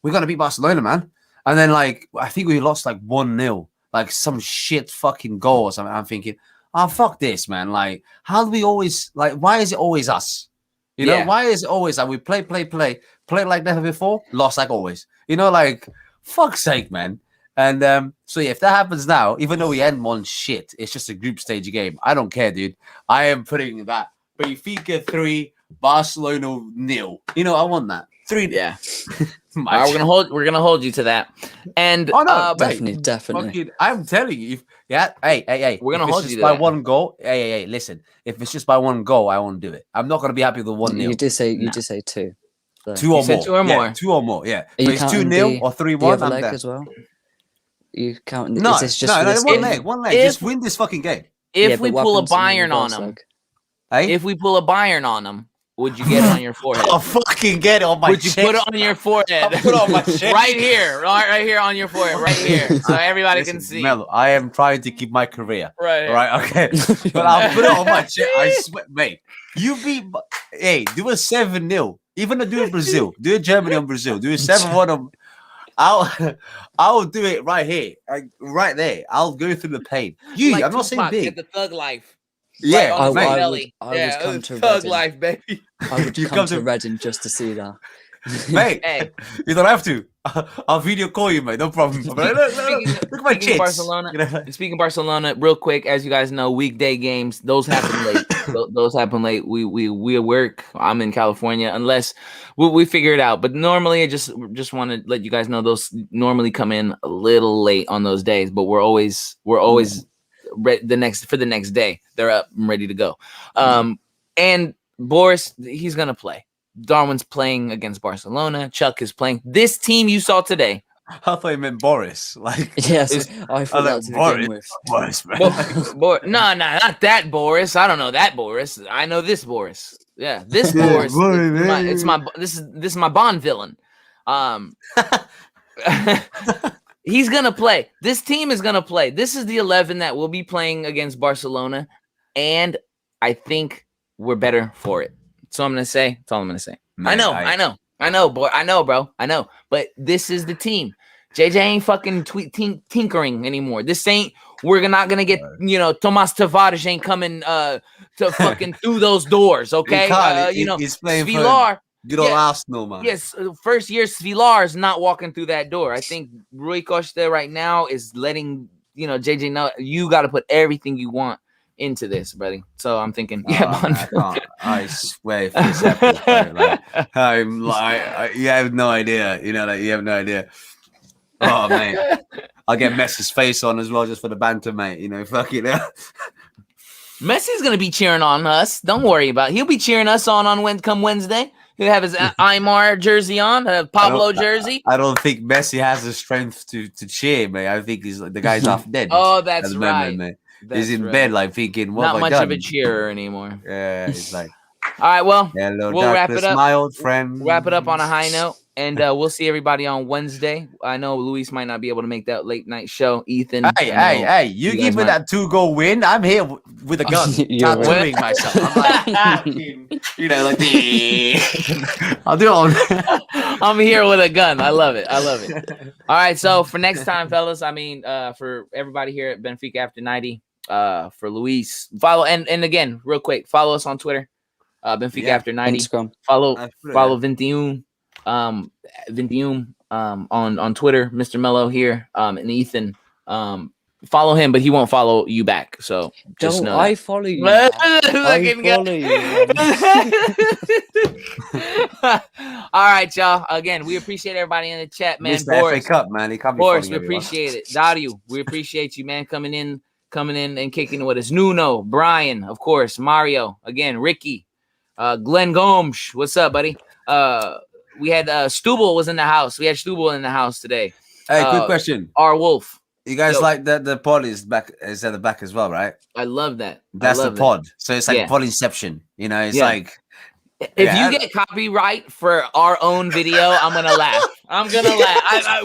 We're going to beat Barcelona, man. And then, I think we lost 1-0. Some shit fucking goals. I'm thinking, oh, fuck this, man. How do we always, why is it always us? Why is it always we play like never before, lost like always? Fuck's sake, man. And so if that happens now, even though we end one shit, it's just a group stage game. I don't care, dude. I am putting that Benfica 3, Barcelona 0. I want that 3. Yeah. We're gonna hold you to that. And definitely. I'm telling you, hey, we're gonna hold you to by that. 1 goal. Hey, listen. If it's just by 1 goal, I won't do it. I'm not gonna be happy with 1-0. You did say 2. So. 2 or more. 2 or more. 2 or more. Yeah. Are So it's 2-0 or 3-1. I'm there as well. You count? No, is this just one leg. Just win this fucking game. If we pull a Bayern on them, if we pull a Bayern on them, would you get it on your forehead? I'll fucking get it on my chest. Would you put it on your forehead? I'll put it on my chest. right here on your forehead, right here, so everybody can see. Melo, I am trying to keep my career. Right, okay. But I'll put it on my chest. I swear, mate. You beat. Hey, do a 7-0. Even do it Brazil. Do it Germany on Brazil. Do a 7-1 on. I'll do it right here, right there. I'll go through the pain. I'm not saying big. Get the thug life. Yeah, I would come to thug Reading. Life, baby. I would come to Reading just to see that. Mate, hey, you don't have to. I'll video call you, mate. No problem. Look at my chicks. Speaking of Barcelona, real quick, as you guys know, weekday games, those happen late. Those happen late. We work. I'm in California, unless we figure it out. But normally, I just want to let you guys know those normally come in a little late on those days. But we're always the next day. They're up and ready to go. And Boris, he's gonna play. Darwin's playing against Barcelona. Chuck is playing. This team you saw today. I thought you meant Boris. Yes, I thought that was Boris, man. No, not that Boris. I don't know that Boris. I know this Boris. Yeah, this Boris. This is my Bond villain. He's gonna play. This team is gonna play. This is the 11 that will be playing against Barcelona, and I think we're better for it. That's all I'm gonna say. That's all I'm gonna say. Man, I know, boy. I know, bro. I know. But this is the team. JJ ain't fucking tinkering anymore. This ain't. We're not gonna get. Tomas Tavares ain't coming to fucking through those doors. Okay. He's playing Svilar. Good old Arsenal, man. Yes, first year Svilar is not walking through that door. I think Rui Costa right now is letting JJ know you got to put everything you want into this, buddy. So I'm thinking, I swear if this happens, you have no idea. You have no idea. Oh man, I'll get Messi's face on as well just for the banter, mate. Fuck it. Messi's gonna be cheering on us. Don't worry about it. He'll be cheering us on come Wednesday. He'll have his Aymar jersey on, Pablo jersey. I don't think Messi has the strength to cheer, mate. I think the guy's half dead. Oh, that's right. Mate. He's in bed, like thinking, what not have I much done? of a cheerer anymore. Yeah, it's like, all right, well, hello, we'll wrap darkness, it up. my old friend. Wrap it up on a high note, and we'll see everybody on Wednesday. I know Luis might not be able to make that late night show. Ethan, hey, you give me that 2-goal win. I'm here with a gun, tattooing myself. I'm like, you know, like, I'll do it on. I'm here with a gun. I love it. All right, so for next time, fellas, I mean, for everybody here at Benfica After 90, for Luis, follow and again, real quick, follow us on Twitter. Benfica After 90. Instagram. Follow 21 on Twitter. Mr. Mello here, and Ethan. Follow him, but he won't follow you back. So just know I follow you. I follow you. All right, y'all. Again, we appreciate everybody in the chat, man. Boris, FA Cup, man. Boris, we appreciate it. Dario, we appreciate you, man, coming in and kicking it with us. Nuno, Brian, of course, Mario, again, Ricky, Glenn Gomes. What's up, buddy? We had Stubble was in the house. We had Stubble in the house today. Hey, quick question. R Wolf. You guys like that the pod is back is at the back as well, right? I love that. That's the pod. So it's like pod inception. You know, it's like if you get copyright for our own video, I'm gonna laugh.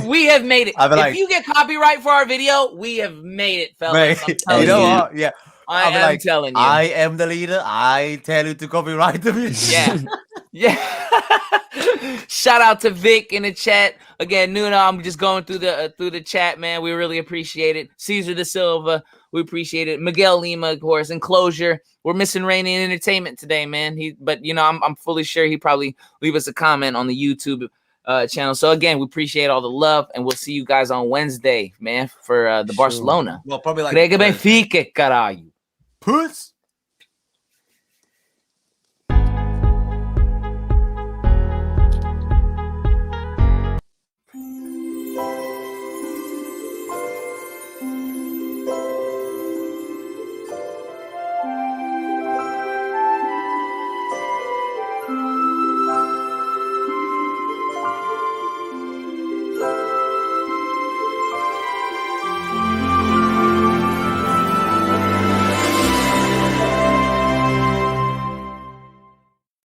We have made it. If you get copyright for our video, we have made it, fellas. You know what? Yeah. I am telling you. I am the leader. I tell you to copyright the video. Yeah. Shout out to Vic in the chat. Again, Nuno, I'm just going through the chat, man. We really appreciate it. Caesar da Silva, we appreciate it. Miguel Lima, of course. Enclosure. We're missing Rainy in Entertainment today, man. But you know, I'm fully sure he probably leave us a comment on the YouTube channel. So again, we appreciate all the love, and we'll see you guys on Wednesday, man, for the Barcelona. Well, probably like Benfica, caralho. Puss.